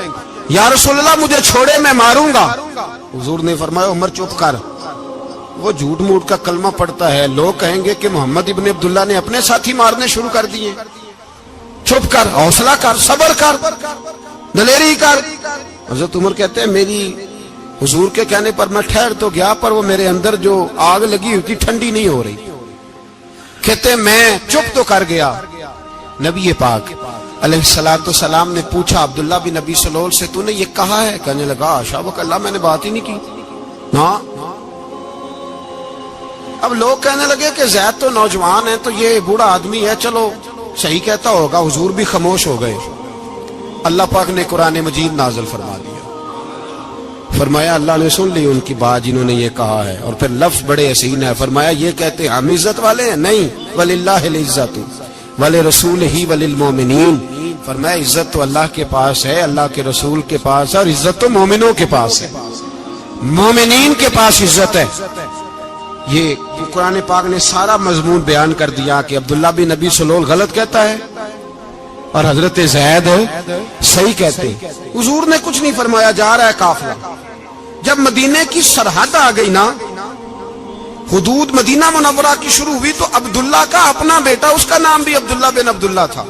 یا رسول اللہ مجھے چھوڑے، میں ماروں گا. حضور نے فرمایا عمر چپ کر، وہ جھوٹ موٹ کا کلمہ پڑتا ہے، لوگ کہیں گے کہ محمد ابن عبداللہ نے اپنے ساتھی مارنے شروع کر دیے. چپ کر، حوصلہ کر، صبر کر، دلیری کر. حضرت عمر کہتے ہیں میری حضور کے کہنے پر میں ٹھہر تو گیا، پر وہ میرے اندر جو آگ لگی ہوئی تھی ٹھنڈی نہیں ہو رہی. کہتے ہیں میں چپ تو کر گیا. نبی پاک علیہ الصلوۃ والسلام نے پوچھا عبداللہ بن ابی سلول سے، تو نے یہ کہا ہے؟ کہنے لگا حاشا اللہ میں نے بات ہی نہیں کی. ہاں. اب لوگ کہنے لگے کہ زید تو نوجوان ہے تو یہ بوڑھا آدمی ہے، چلو صحیح کہتا ہوگا. حضور بھی خاموش ہو گئے. اللہ پاک نے قرآن مجید نازل فرما دیا. فرمایا اللہ نے سن لی ان کی بات جنہوں نے یہ کہا ہے. اور پھر لفظ بڑے حسین ہے، فرمایا یہ کہتے ہم عزت والے ہیں؟ نہیں، وللہ العزت ولرسولہ وللمؤمنین. فرمایا عزت تو اللہ کے پاس ہے، اللہ کے رسول کے پاس ہے، اور عزت تو مومنوں کے پاس ہے، مومنین کے پاس عزت ہے. یہ قرآن پاک نے سارا مضمون بیان کر دیا کہ عبداللہ بن ابی سلول غلط کہتا ہے اور حضرت زید صحیح کہتے ہیں. حضور نے کچھ نہیں فرمایا، جا رہا ہے قافلہ. جب مدینے کی سرحد آ گئی نا، حدود مدینہ منورہ کی شروع ہوئی، تو عبداللہ کا اپنا بیٹا، اس کا نام بھی عبداللہ بن عبداللہ تھا،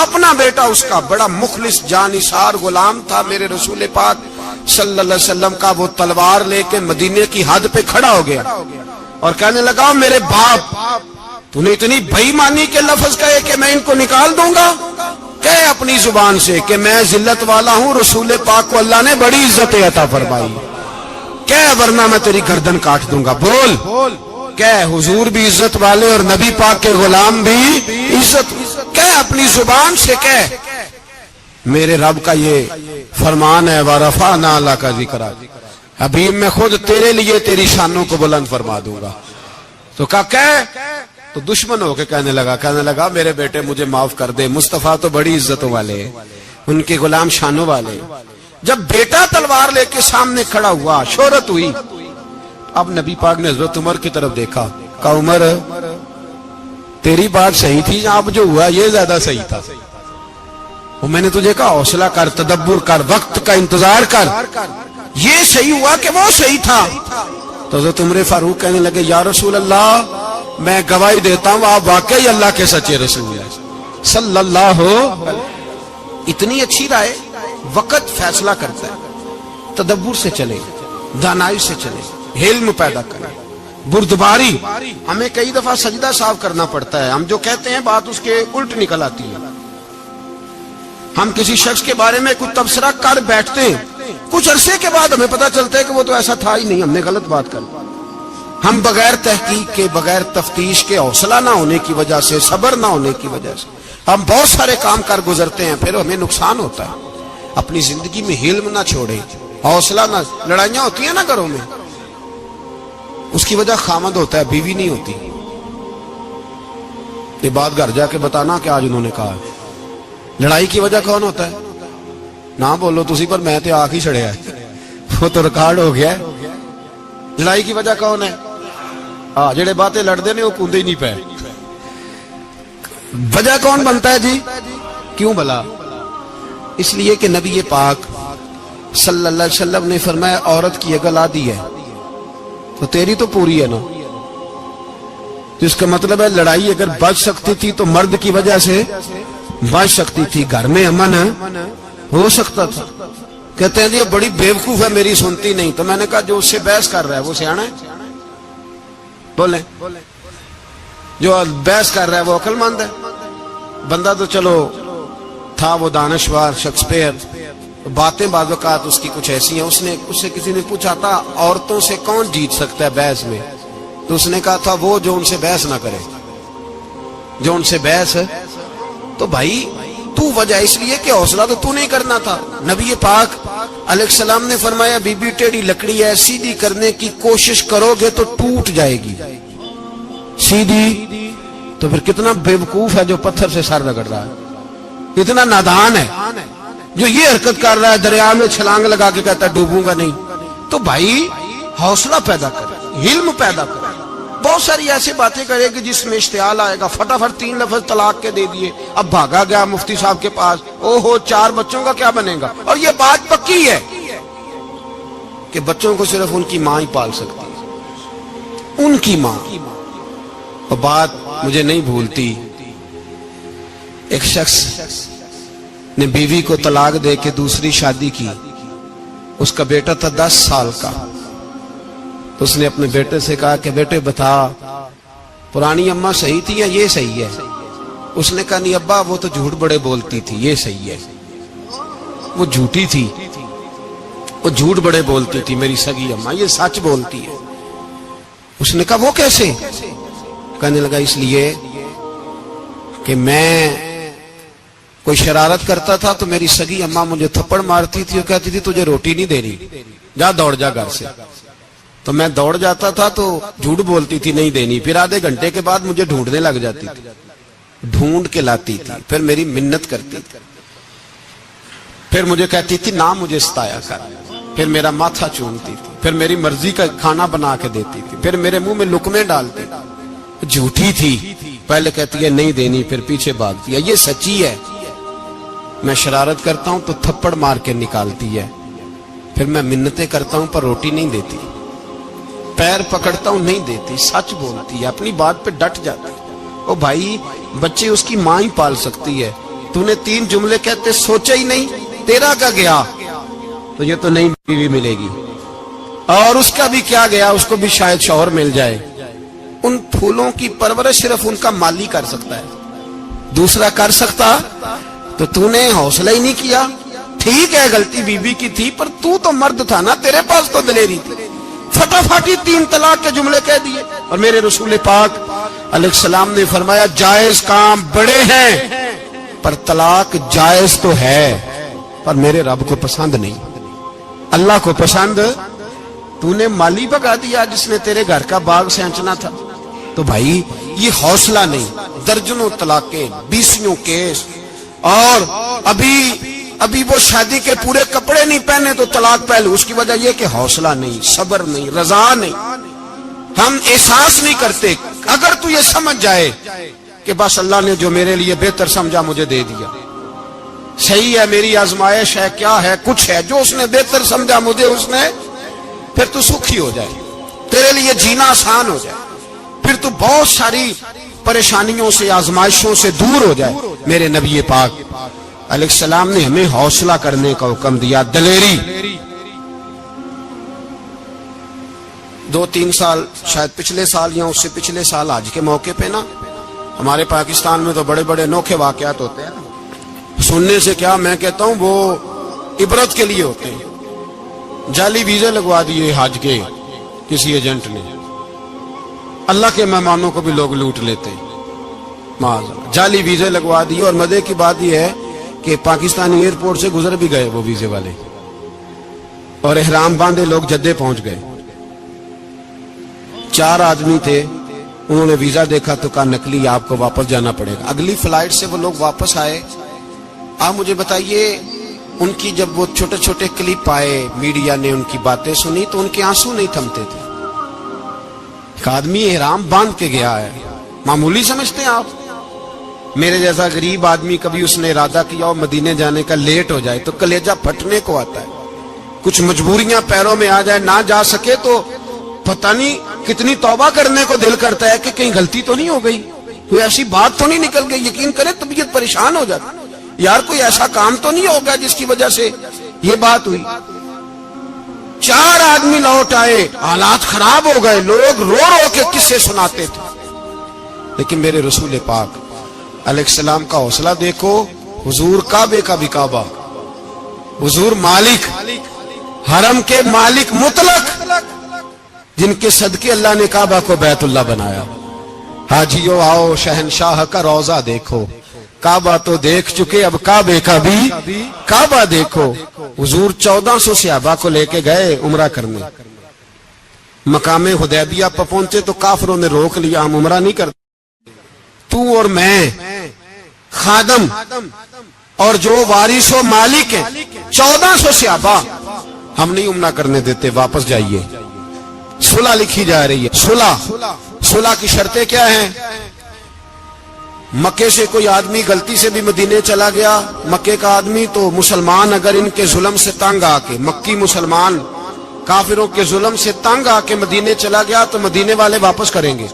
اپنا بیٹا اس کا بڑا مخلص جانثار غلام تھا میرے رسول پاک صلی اللہ علیہ وسلم کا. وہ تلوار لے کے مدینے کی حد پہ کھڑا ہو گیا اور کہنے لگا میرے باپ تو نے اتنی بے ایمانی کے لفظ کہے کہ میں ان کو نکال دوں گا. کہے اپنی زبان سے کہ میں ذلت والا ہوں، رسول پاک کو اللہ نے بڑی عزت عطا فرمائی، کہے ورنہ میں تیری گردن کاٹ دوں گا. بول. کہے حضور بھی عزت والے اور نبی پاک کے غلام بھی عزت. کہے اپنی زبان سے کہے میرے رب کا یہ فرمان ہے وَرَفَعْنَا لَكَ ذِكْرَكَ، حبیب میں خود تیرے لیے تیری شانوں کو بلند فرما دوں گا. تو کہا تو دشمن ہو کے کہنے لگا میرے بیٹے مجھے معاف کر دے، مصطفیٰ تو بڑی عزتوں والے، ان کے غلام شانوں والے. جب بیٹا تلوار لے کے سامنے کھڑا ہوا، شہرت ہوئی. اب نبی پاک نے حضرت عمر کی طرف دیکھا، کہا عمر تیری بات صحیح تھی، اب جو ہوا یہ زیادہ صحیح تھا. وہ میں نے تجھے کہا حوصلہ کر، تدبر کر، وقت کا انتظار کر. یہ صحیح ہوا کہ وہ صحیح تھا. تو حضرت عمر فاروق کہنے لگے یا رسول اللہ میں گواہی دیتا ہوں آپ واقعی اللہ کے سچے رسول ہیں صلی اللہ ہو. اتنی اچھی رائے. وقت فیصلہ کرتا ہے. تدبر سے چلے, دانائی سے چلے, علم پیدا کرے. بردباری, ہمیں کئی دفعہ سجدہ صاف کرنا پڑتا ہے, ہم جو کہتے ہیں بات اس کے الٹ نکل آتی ہے. ہم کسی شخص کے بارے میں کچھ تبصرہ کر بیٹھتے ہیں, کچھ عرصے کے بعد ہمیں پتا چلتا ہے کہ وہ تو ایسا تھا ہی نہیں, ہم نے غلط بات کر. ہم بغیر تحقیق کے, بغیر تفتیش کے, حوصلہ نہ ہونے کی وجہ سے, صبر نہ ہونے کی وجہ سے ہم بہت سارے کام کر گزرتے ہیں, پھر ہمیں نقصان ہوتا ہے. اپنی زندگی میں حلم نہ چھوڑے, حوصلہ نہ. لڑائیاں ہوتی ہیں نا گھروں میں, اس کی وجہ خامد ہوتا ہے, بیوی نہیں ہوتی. یہ بات گھر جا کے بتانا کہ آج انہوں نے کہا. لڑائی کی وجہ کون ہوتا ہے؟ نہ بولو تسی, پر میں تے آ ہی چھڑیا ہے, وہ تو ریکارڈ ہو گیا ہے. لڑائی کی وجہ کون ہے؟ جڑے باتیں لڑتے ہیں وہ کندے ہی نہیں پے. وجہ کون بنتا ہے جی؟ کیوں بلا؟ اس لیے کہ نبی پاک صلی اللہ علیہ وسلم نے فرمایا عورت کی اگر آدھی ہے تو تیری تو پوری ہے نا. جس کا مطلب ہے لڑائی اگر بچ سکتی تھی تو مرد کی وجہ سے بچ سکتی تھی, گھر میں امن ہو سکتا تھا. کہتے ہیں یہ بڑی بیوقوف ہے, میری سنتی نہیں. تو میں نے کہا جو اس سے بحث کر رہا ہے وہ سیانا ہے؟ بولیں, جو بحث کر رہا ہے وہ عقل مند ہے. بندہ تو چلو تھا وہ دانشور, شیکسپیئر, باتیں بعض اوقات اس کی کچھ ایسی ہیں. اس سے کسی نے پوچھا تھا عورتوں سے کون جیت سکتا ہے بحث میں, تو اس نے کہا تھا وہ جو ان سے بحث نہ کرے, جو ان سے بحث. تو بھائی تو وجہ اس لیے کہ حوصلہ تو نہیں کرنا تھا. نبی پاک علیہ السلام نے فرمایا بی بی ٹیڑھی لکڑی ہے, سیدھی کرنے کی کوشش کرو گے تو ٹوٹ جائے گی. سیدھی تو پھر کتنا بیوقوف ہے جو پتھر سے سر رگڑ رہا ہے, کتنا نادان ہے جو یہ حرکت کر رہا ہے, دریا میں چھلانگ لگا کے کہتا ہے ڈوبوں گا نہیں. تو بھائی حوصلہ پیدا کرے, علم پیدا کرے. بہت ساری ایسی باتیں کرے کہ جس میں اشتعال آئے گا. فٹافٹ 3 لفظ طلاق کے دے دیے, اب بھاگا گیا مفتی صاحب کے پاس, او ہو 4 بچوں کا کیا بنے گا. اور یہ بات پکی ہے کہ بچوں کو صرف ان کی ماں ہی پال سکتی ہے, ان کی ماں. اور بات مجھے نہیں بھولتی, ایک شخص نے بیوی کو طلاق دے کے دوسری شادی کی. اس کا بیٹا تھا 10 سال کا. تو اس نے اپنے بیٹے سے کہا کہ بیٹے بتا پرانی اماں صحیح تھی یا یہ صحیح ہے؟ اس نے کہا نہیں ابا وہ تو جھوٹ بڑے بولتی تھی, یہ صحیح ہے. وہ جھوٹی تھی, وہ جھوٹ بڑے بولتی تھی میری سگی اماں, یہ سچ بولتی ہے. اس نے کہا وہ کیسے؟ کہنے لگا اس لیے کہ میں کوئی شرارت کرتا تھا تو میری سگی اماں مجھے تھپڑ مارتی تھی اور کہتی تھی تجھے روٹی نہیں دینی, جا دوڑ جا گھر سے. تو میں دوڑ جاتا تھا تو جھوٹ بولتی تھی نہیں دینی, پھر آدھے گھنٹے کے بعد مجھے ڈھونڈنے لگ جاتی تھی, ڈھونڈ کے لاتی تھی, پھر میری منت کرتی تھی, پھر مجھے کہتی تھی نہ مجھے ستایا کر, پھر میرا ماتھا چومتی تھی, پھر میری مرضی کا کھانا بنا کے دیتی تھی, پھر میرے منہ میں لقمے ڈالتی تھی. جھوٹی تھی, پہلے کہتی ہے نہیں دینی, پھر پیچھے بھاگتی ہے. یہ سچی ہے, میں شرارت کرتا ہوں تو تھپڑ مار کے نکالتی ہے, پھر میں منتیں کرتا ہوں پر روٹی نہیں دیتی, پیر پکڑتا ہوں نہیں دیتی, سچ بولتی ہے, اپنی بات پہ ڈٹ جاتی ہے. او بھائی بچے اس کی ماں ہی پال سکتی ہے. تو نے 3 جملے کہتے سوچا ہی نہیں, تیرا کا گیا تو یہ تو نئی بیوی ملے گی, اور اس کا بھی کیا گیا, اس کو بھی شاید شوہر مل جائے. ان پھولوں کی پرورش صرف ان کا مالی کر سکتا ہے, دوسرا کر سکتا. تو نے حوصلہ ہی نہیں کیا. ٹھیک ہے غلطی بیوی کی تھی, پر تو مرد تھا نا, تیرے پاس تو دلیری تھی. فٹافٹی 3 طلاق کے جملے کہہ دیے. اور میرے رسول پاک علیہ السلام نے فرمایا جائز کام بڑے ہیں, پر طلاق جائز تو ہے پر میرے رب کو پسند نہیں, اللہ کو پسند. تو نے مالی بگا دیا جس نے تیرے گھر کا باغ سینچنا تھا. تو بھائی یہ حوصلہ نہیں. درجنوں طلاقیں, 20 کیس, اور ابھی وہ شادی کے پورے کپڑے نہیں پہنے تو طلاق پہلے. اس کی وجہ یہ کہ حوصلہ نہیں, صبر نہیں, رضا نہیں. ہم احساس نہیں کرتے. اگر تو یہ سمجھ جائے کہ بس اللہ نے جو میرے لیے بہتر سمجھا مجھے دے دیا, صحیح ہے, میری آزمائش ہے, کیا ہے, کچھ ہے جو اس نے بہتر سمجھا مجھے, اس نے, پھر تو سکھی ہو جائے. تیرے لیے جینا آسان ہو جائے، پھر تو بہت ساری پریشانیوں سے آزمائشوں سے دور ہو جائے۔ میرے نبی پاک علیہ السلام نے ہمیں حوصلہ کرنے کا حکم دیا، دلیری۔ 2-3 سال شاید پچھلے سال یا اس سے پچھلے سال آج کے موقع پہ نا ہمارے پاکستان میں تو بڑے بڑے انوکھے واقعات ہوتے ہیں، سننے سے کیا میں کہتا ہوں وہ عبرت کے لیے ہوتے ہیں۔ جعلی ویزے لگوا دیے حج کے کسی ایجنٹ نے، اللہ کے مہمانوں کو بھی لوگ لوٹ لیتے ہیں، معاذ اللہ، جعلی ویزے لگوا دیے۔ اور مزے کی بات یہ ہے کہ پاکستانی ایئرپورٹ سے گزر بھی گئے وہ ویزے والے، اور احرام باندھے لوگ جدے پہنچ گئے۔ 4 آدمی تھے، انہوں نے ویزا دیکھا تو کہا نکلی، آپ کو واپس جانا پڑے گا۔ اگلی فلائٹ سے وہ لوگ واپس آئے۔ آپ مجھے بتائیے ان کی جب وہ چھوٹے چھوٹے کلپ آئے، میڈیا نے ان کی باتیں سنی تو ان کے آنسو نہیں تھمتے تھے۔ ایک آدمی احرام باندھ کے گیا ہے، معمولی سمجھتے ہیں آپ؟ میرے جیسا غریب آدمی کبھی اس نے ارادہ کیا ہو مدینے جانے کا، لیٹ ہو جائے تو کلیجہ پھٹنے کو آتا ہے، کچھ مجبوریاں پیروں میں آ جائے، نہ جا سکے تو پتہ نہیں کتنی توبہ کرنے کو دل کرتا ہے کہ کہیں غلطی تو نہیں ہو گئی، کوئی ایسی بات تو نہیں نکل گئی۔ یقین کریں طبیعت پریشان ہو جاتی، یار کوئی ایسا کام تو نہیں ہوگا جس کی وجہ سے یہ بات ہوئی۔ 4 آدمی لوٹ آئے، حالات خراب ہو گئے، لوگ رو رو کے قصے سناتے تھے، لیکن میرے رسول پاک علیہ السلام کا حوصلہ دیکھو۔ حضور کعبے کا بھی کعبہ، حضور مالک، حرم کے مالک مطلق، جن کے صدقے اللہ نے کعبہ کو بیت اللہ بنایا۔ حاجیو آؤ شہنشاہ کا روضہ دیکھو، کعبہ تو دیکھ چکے اب کعبے کا بھی کعبہ دیکھو۔ حضور 1400 صحابہ کو لے کے گئے عمرہ کرنے، مقام حدیبیہ پر پہنچے تو کافروں نے روک لیا، ہم عمرہ نہیں کرتے، تو اور میں خادم اور جو وارث و مالک ہیں 1400 صحابہ، ہم نہیں عمرہ کرنے دیتے، واپس جائیے۔ صلح لکھی جا رہی ہے، صلح کی شرطیں کیا ہیں؟ مکے سے کوئی آدمی غلطی سے بھی مدینے چلا گیا، مکے کا آدمی، تو مسلمان اگر ان کے ظلم سے تنگ آ کے، مکی مسلمان کافروں کے ظلم سے تنگ آ کے مدینے چلا گیا تو مدینے والے واپس کریں گے،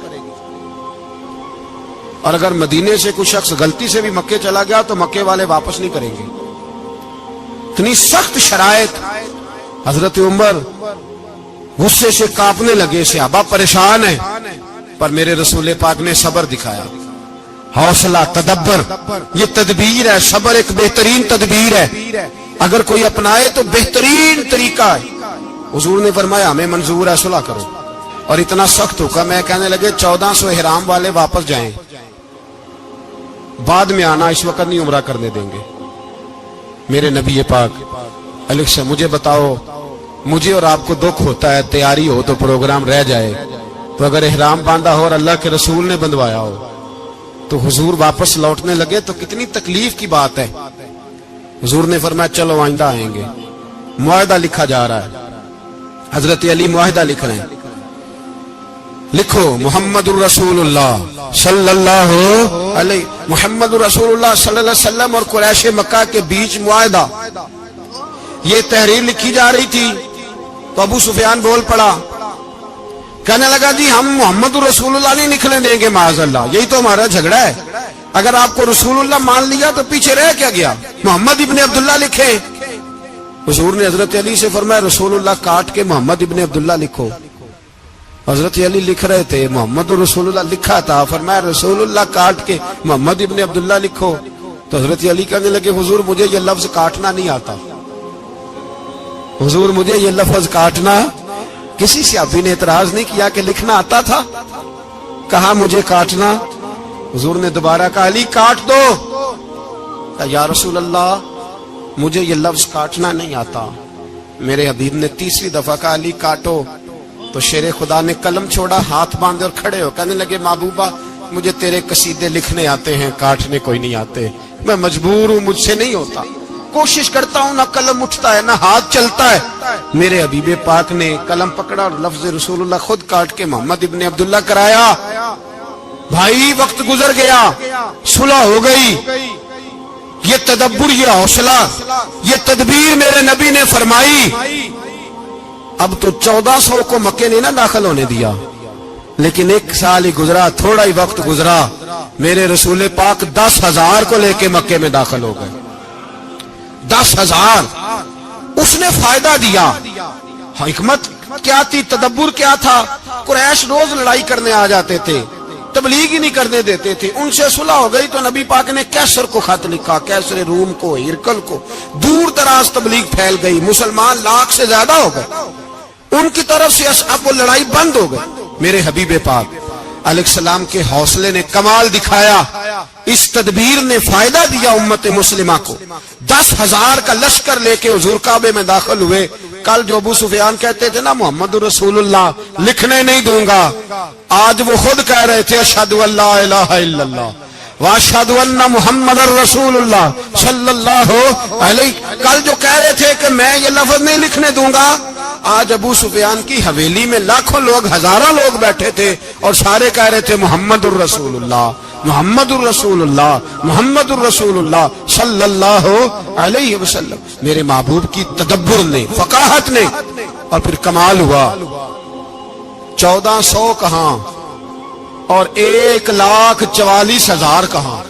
اور اگر مدینے سے کوئی شخص غلطی سے بھی مکے چلا گیا تو مکے والے واپس نہیں کریں گے۔ اتنی سخت شرائط۔ حضرت عمر غصے سے کانپنے لگے، صحابہ پریشان ہیں، پر میرے رسول پاک نے صبر دکھایا، حوصلہ، تدبر، یہ تدبیر ہے۔ صبر ایک بہترین تدبیر ہے، اگر کوئی اپنائے تو بہترین طریقہ ہے۔ حضور نے فرمایا ہمیں منظور ہے، صلح کرو، اور اتنا سخت حکم ہے، کہنے لگے 1400 احرام والے واپس جائیں، بعد میں آنا، اس وقت نہیں عمرہ کرنے دیں گے۔ میرے نبی پاک علیہ السلام، مجھے بتاؤ، مجھے اور آپ کو دکھ ہوتا ہے تیاری ہو تو پروگرام رہ جائے، تو اگر احرام باندھا ہو اور اللہ کے رسول نے بندھوایا ہو تو حضور واپس لوٹنے لگے تو کتنی تکلیف کی بات ہے۔ حضور نے فرمایا چلو آئندہ آئیں گے۔ معاہدہ لکھا جا رہا ہے، حضرت علی معاہدہ لکھ رہے ہیں، لکھو محمد الرسول اللہ صلی اللہ علیہ، محمد الرسول اللہ صلی اللہ علیہ وسلم اور قریش مکہ کے بیچ معاہدہ۔ یہ تحریر لکھی جا رہی تھی تو ابو سفیان بول پڑا، کہنے لگا جی ہم محمد الرسول اللہ نہیں نکلنے دیں گے، معاذ اللہ، یہی تو ہمارا جھگڑا ہے، اگر آپ کو رسول اللہ مان لیا تو پیچھے رہ کیا گیا، محمد ابن عبداللہ لکھیں۔ حضور نے حضرت علی سے فرمایا رسول اللہ کاٹ کے محمد ابن عبداللہ لکھو۔ حضرت علی لکھ رہے تھے، محمد رسول اللہ لکھا تھا، فرمایا رسول اللہ کاٹ کے محمد ابن عبداللہ لکھو۔ تو حضرت علی کہنے لگے حضور مجھے یہ لفظ کاٹنا نہیں آتا، حضور مجھے یہ لفظ کاٹنا، کسی صحابی نے اعتراض نہیں کیا کہ لکھنا آتا تھا، کہا مجھے کاٹنا۔ حضور نے دوبارہ کہا علی کاٹ دو، کہا یا رسول اللہ مجھے یہ لفظ کاٹنا نہیں آتا۔ میرے حبیب نے تیسری دفعہ کہا علی کاٹو، تو شیر خدا نے قلم چھوڑا، ہاتھ باندھے اور کھڑے ہو کہنے لگے محبوبہ مجھے تیرے قصیدے لکھنے آتے ہیں، کاٹنے کوئی نہیں آتے، میں مجبور ہوں، مجھ سے نہیں ہوتا، کوشش کرتا ہوں، نہ قلم اٹھتا ہے نہ ہاتھ چلتا ہے۔ میرے حبیب پاک نے قلم پکڑا اور لفظ رسول اللہ خود کاٹ کے محمد ابن عبداللہ کرایا۔ بھائی وقت گزر گیا، صلح ہو گئی، یہ تدبر، یہ حوصلہ، یہ تدبیر میرے نبی نے فرمائی۔ اب تو 1400 کو مکے نے نہ داخل ہونے دیا، لیکن 1 سال ہی گزرا، تھوڑا ہی وقت گزرا، میرے رسول پاک 10,000 کو لے کے مکے میں داخل ہو گئے۔ 10,000 اس نے فائدہ دیا۔ حکمت کیا تھی، تدبر کیا تھا؟ قریش روز لڑائی کرنے آ جاتے تھے، تبلیغ ہی نہیں کرنے دیتے تھے، ان سے صلح ہو گئی تو نبی پاک نے کیسر کو خط لکھا، کیسر روم کو، ہرکل کو، دور دراز تبلیغ پھیل گئی، مسلمان 100,000 سے زیادہ ہو گئے، ان کی طرف سے اب وہ لڑائی بند ہو گئی۔ میرے حبیب پاک علیہ السلام کے حوصلے نے کمال دکھایا، اس تدبیر نے فائدہ دیا امت مسلمہ کو۔ 10,000 کا لشکر لے کے حضور کعبے میں داخل ہوئے۔ کل جو ابو سفیان کہتے تھے نا محمد رسول اللہ لکھنے نہیں دوں گا، آج وہ خود کہہ رہے تھے اشہد ان لا الہ الا اللہ واشہد ان محمد رسول اللہ صلی اللہ علیہ۔ کل جو کہہ رہے تھے کہ میں یہ لفظ نہیں لکھنے دوں گا، آج ابو سفیان کی حویلی میں لاکھوں لوگ، ہزاروں لوگ بیٹھے تھے اور سارے کہہ رہے تھے محمد الرسول اللہ محمد الرسول اللہ محمد الرسول اللہ صلی اللہ علیہ وسلم۔ میرے محبوب کی تدبر نے، فقاہت نے، اور پھر کمال ہوا۔ 1400 کہاں اور 1,44,000 کہاں،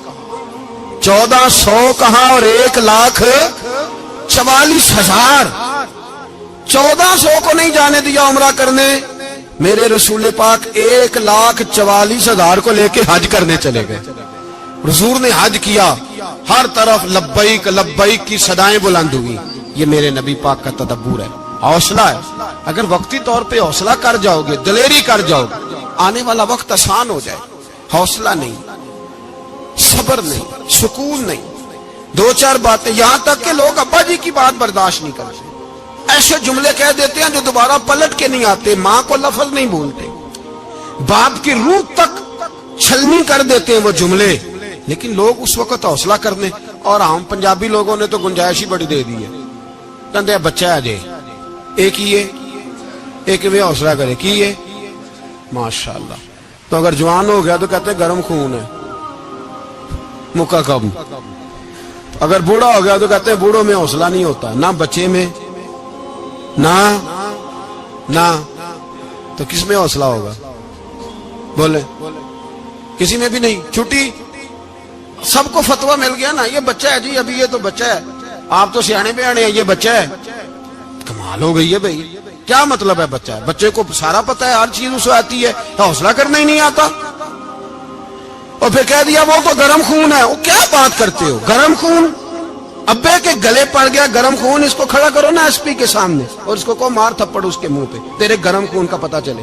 1400 کہاں اور 1,44,000۔ 1400 کو نہیں جانے دیا عمرہ کرنے، میرے رسول پاک 1,44,000 کو لے کے حج کرنے چلے گئے۔ حضور نے حج کیا، ہر طرف لبیک لبیک کی صدائیں بلند ہوئی۔ یہ میرے نبی پاک کا تدبر ہے، حوصلہ ہے۔ اگر وقتی طور پہ حوصلہ کر جاؤ گے، دلیری کر جاؤ گے، آنے والا وقت آسان ہو جائے۔ حوصلہ نہیں، صبر نہیں، سکون نہیں، 2-4 باتیں، یہاں تک کہ لوگ ابا جی کی بات برداشت نہیں کرتے، ایسے جملے کہہ دیتے ہیں جو دوبارہ پلٹ کے نہیں آتے، ماں کو لفظ نہیں بولتے، باپ کی روح تک چھلنی کر دیتے ہیں وہ جملے، لیکن لوگ اس وقت حوصلہ کرنے، اور ہم پنجابی لوگوں نے تو گنجائش ہی بڑی دے دی ہے، کہتے ہیں بچہ ہے جی ایک ہی ہے، ایک بھی حوصلہ کرے کی ہے ماشاءاللہ۔ تو اگر جوان ہو گیا تو کہتے ہیں گرم خون ہے، مکہ کب۔ اگر بوڑھا ہو گیا تو کہتے ہیں بوڑھوں میں حوصلہ نہیں ہوتا، نہ بچے میں نہ تو کس میں حوصلہ ہوگا؟ بولے کسی میں بھی نہیں۔ چھٹی سب کو فتویٰ مل گیا نا، یہ بچہ ہے جی، ابھی یہ تو بچہ ہے، آپ تو سیانے بیانے ہیں، یہ بچہ ہے۔ کمال ہو گئی ہے بھائی، کیا مطلب ہے بچہ ہے؟ بچے کو سارا پتہ ہے، ہر چیز اسے آتی ہے، حوصلہ کرنا ہی نہیں آتا، اور پھر کہہ دیا وہ تو گرم خون ہے۔ وہ کیا بات کرتے ہو، گرم خون؟ ابے کے گلے پڑ گیا گرم خون، اس کو کھڑا کرو نا ایس پی کے سامنے اور اس کو کہو مار تھپڑ اس کے منہ پہ، تیرے گرم خون کا پتہ چلے۔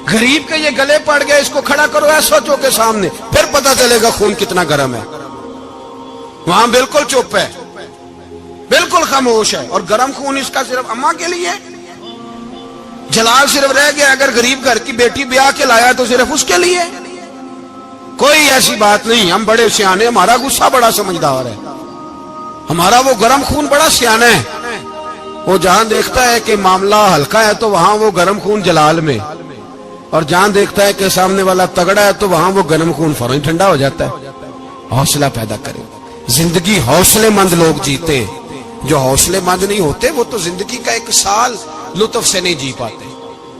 غریب کے یہ گلے پڑ گیا، اس کو کھڑا کرو ایس او کے سامنے، پھر پتہ چلے گا خون کتنا گرم ہے۔ وہاں بالکل چپ ہے، بالکل خاموش ہے، اور گرم خون اس کا صرف اماں کے لیے، جلال صرف رہ گیا اگر غریب گھر کی بیٹی بیاہ کے لایا تو صرف اس کے لیے، کوئی ایسی بات نہیں۔ ہم بڑے سیانے، ہمارا غصہ بڑا سمجھدار ہے، ہمارا وہ گرم خون بڑا سیانا ہے، وہ جہاں دیکھتا ہے کہ معاملہ ہلکا ہے تو وہاں وہ گرم خون جلال میں، اور جہاں دیکھتا ہے کہ سامنے والا تگڑا ہے تو وہاں وہ گرم خون فوراً ٹھنڈا ہو جاتا ہے۔ حوصلہ پیدا کریں، زندگی حوصلے مند لوگ جیتے، جو حوصلے مند نہیں ہوتے وہ تو زندگی کا 1 سال لطف سے نہیں جی پاتے۔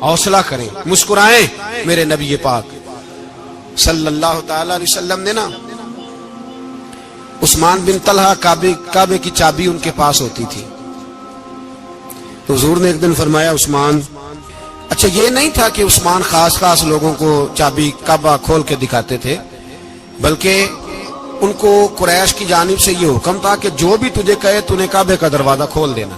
حوصلہ کریں، مسکرائیں۔ میرے نبی پاک صلی اللہ تعالی علیہ وسلم نے نا عثمان بن طلحہ، کعبے کی چابی ان کے پاس ہوتی تھی، تو حضور نے ایک دن فرمایا عثمان، اچھا یہ نہیں تھا کہ عثمان خاص لوگوں کو چابی کعبہ کھول کے دکھاتے تھے، بلکہ ان کو قریش کی جانب سے یہ حکم تھا کہ جو بھی تجھے کہے تو نے کعبے کا دروازہ کھول دینا۔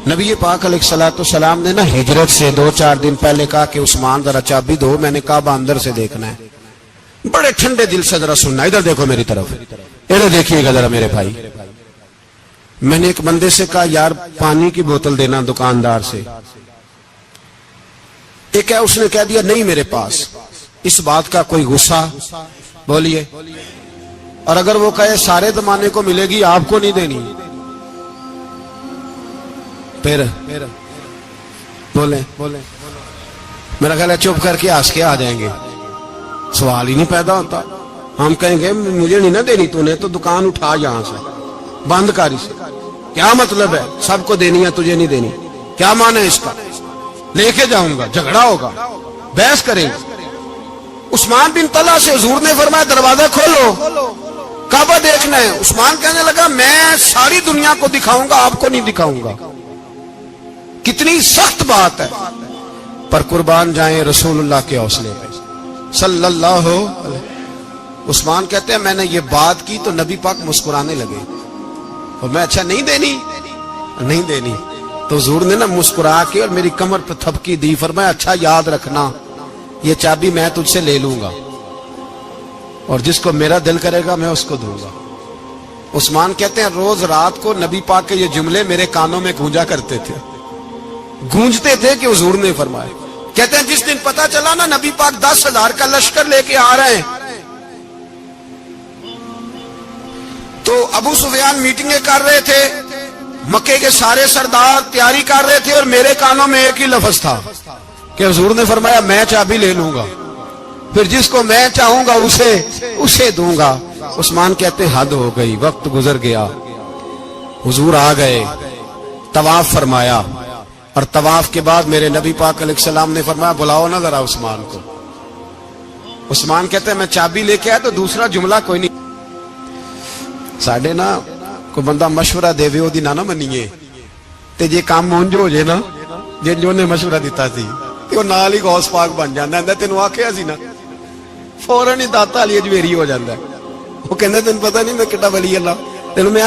نبی پاک علیہ الصلوۃ والسلام نے نا ہجرت سے 2-4 دن پہلے کہا کہ عثمان ذرا چابی دو، میں نے کعبہ اندر سے دیکھنا ہے۔ بڑے ٹھنڈے دل سے ذرا سننا، ادھر دیکھو میری طرف، ادھر دیکھیے گا ذرا میرے بھائی۔ میں نے ایک بندے سے کہا یار پانی کی بوتل دینا دکاندار سے، ایک ہے اس نے کہہ دیا نہیں میرے پاس، اس بات کا کوئی غصہ؟ بولیے، اور اگر وہ کہے سارے زمانے کو ملے گی آپ کو نہیں دینی، پھر بولے میرا خیال ہے چپ کر کے ہنس کے آ جائیں گے، سوال ہی نہیں پیدا ہوتا۔ ہم کہیں گے مجھے نہیں نہ دینی، تو نے تو دکان اٹھا یہاں سے، بند کر اسے، کیا مطلب ہے سب کو دینی ہے تجھے نہیں دینی؟ کیا معنی ہے اس کا؟ لے کے جاؤں گا، جھگڑا ہوگا، بحث کریں گے۔ عثمان بن طلحہ سے حضور نے فرمایا دروازہ کھولو، کعبہ دیکھنا ہے۔ عثمان کہنے لگا میں ساری دنیا کو دکھاؤں گا، آپ کو نہیں دکھاؤں گا۔ کتنی سخت بات ہے، پر قربان جائیں رسول اللہ کے حوصلے پہ صلی اللہ علیہ۔ عثمان کہتے ہیں میں نے یہ بات کی تو نبی پاک مسکرانے لگے، اور میں اچھا نہیں دینی، نہیں دینی، تو حضور نے نا مسکرا کے اور میری کمر پہ تھپکی دی، فرمایا اچھا یاد رکھنا یہ چابی میں تجھ سے لے لوں گا، اور جس کو میرا دل کرے گا میں اس کو دوں گا۔ عثمان کہتے ہیں روز رات کو نبی پاک کے یہ جملے میرے کانوں میں گونجا کرتے تھے، گونجتے تھے کہ حضور نے فرمایا۔ کہتے ہیں جس دن پتا چلا نا نبی پاک 10,000 کا لشکر لے کے آ رہے ہیں، تو ابو سفیان میٹنگیں کر رہے تھے، مکے کے سارے سردار تیاری کر رہے تھے، اور میرے کانوں میں ایک ہی لفظ تھا کہ حضور نے فرمایا میں چابی لے لوں گا، پھر جس کو میں چاہوں گا اسے دوں گا۔ عثمان کہتے حد ہو گئی، وقت گزر گیا، حضور آ گئے، طواف فرمایا، اور طواف کے بعد میرے نبی پاک علیہ السلام نے فرمایا بلاؤ نا ذرا عثمان کو۔ عثمان کہتے ہیں میں چابی لے کے آیا تو دوسرا جملہ کوئی نہیں۔ ساڈے نا کوئی بندہ مشورہ دے وے اودی نہ منیے، تے جے کام اونج ہو جائے نا جے جو نے مشورہ دیتا سی تے او نال ہی غوث پاک بن جاندا ہے۔ تینوں آکھیا سی نا فوراً ہی داتا علی اجمیری ہو جاندا ہے۔ وہ کہندا تینوں پتہ نہیں میں کڈا ولی اللہ، تینوں میں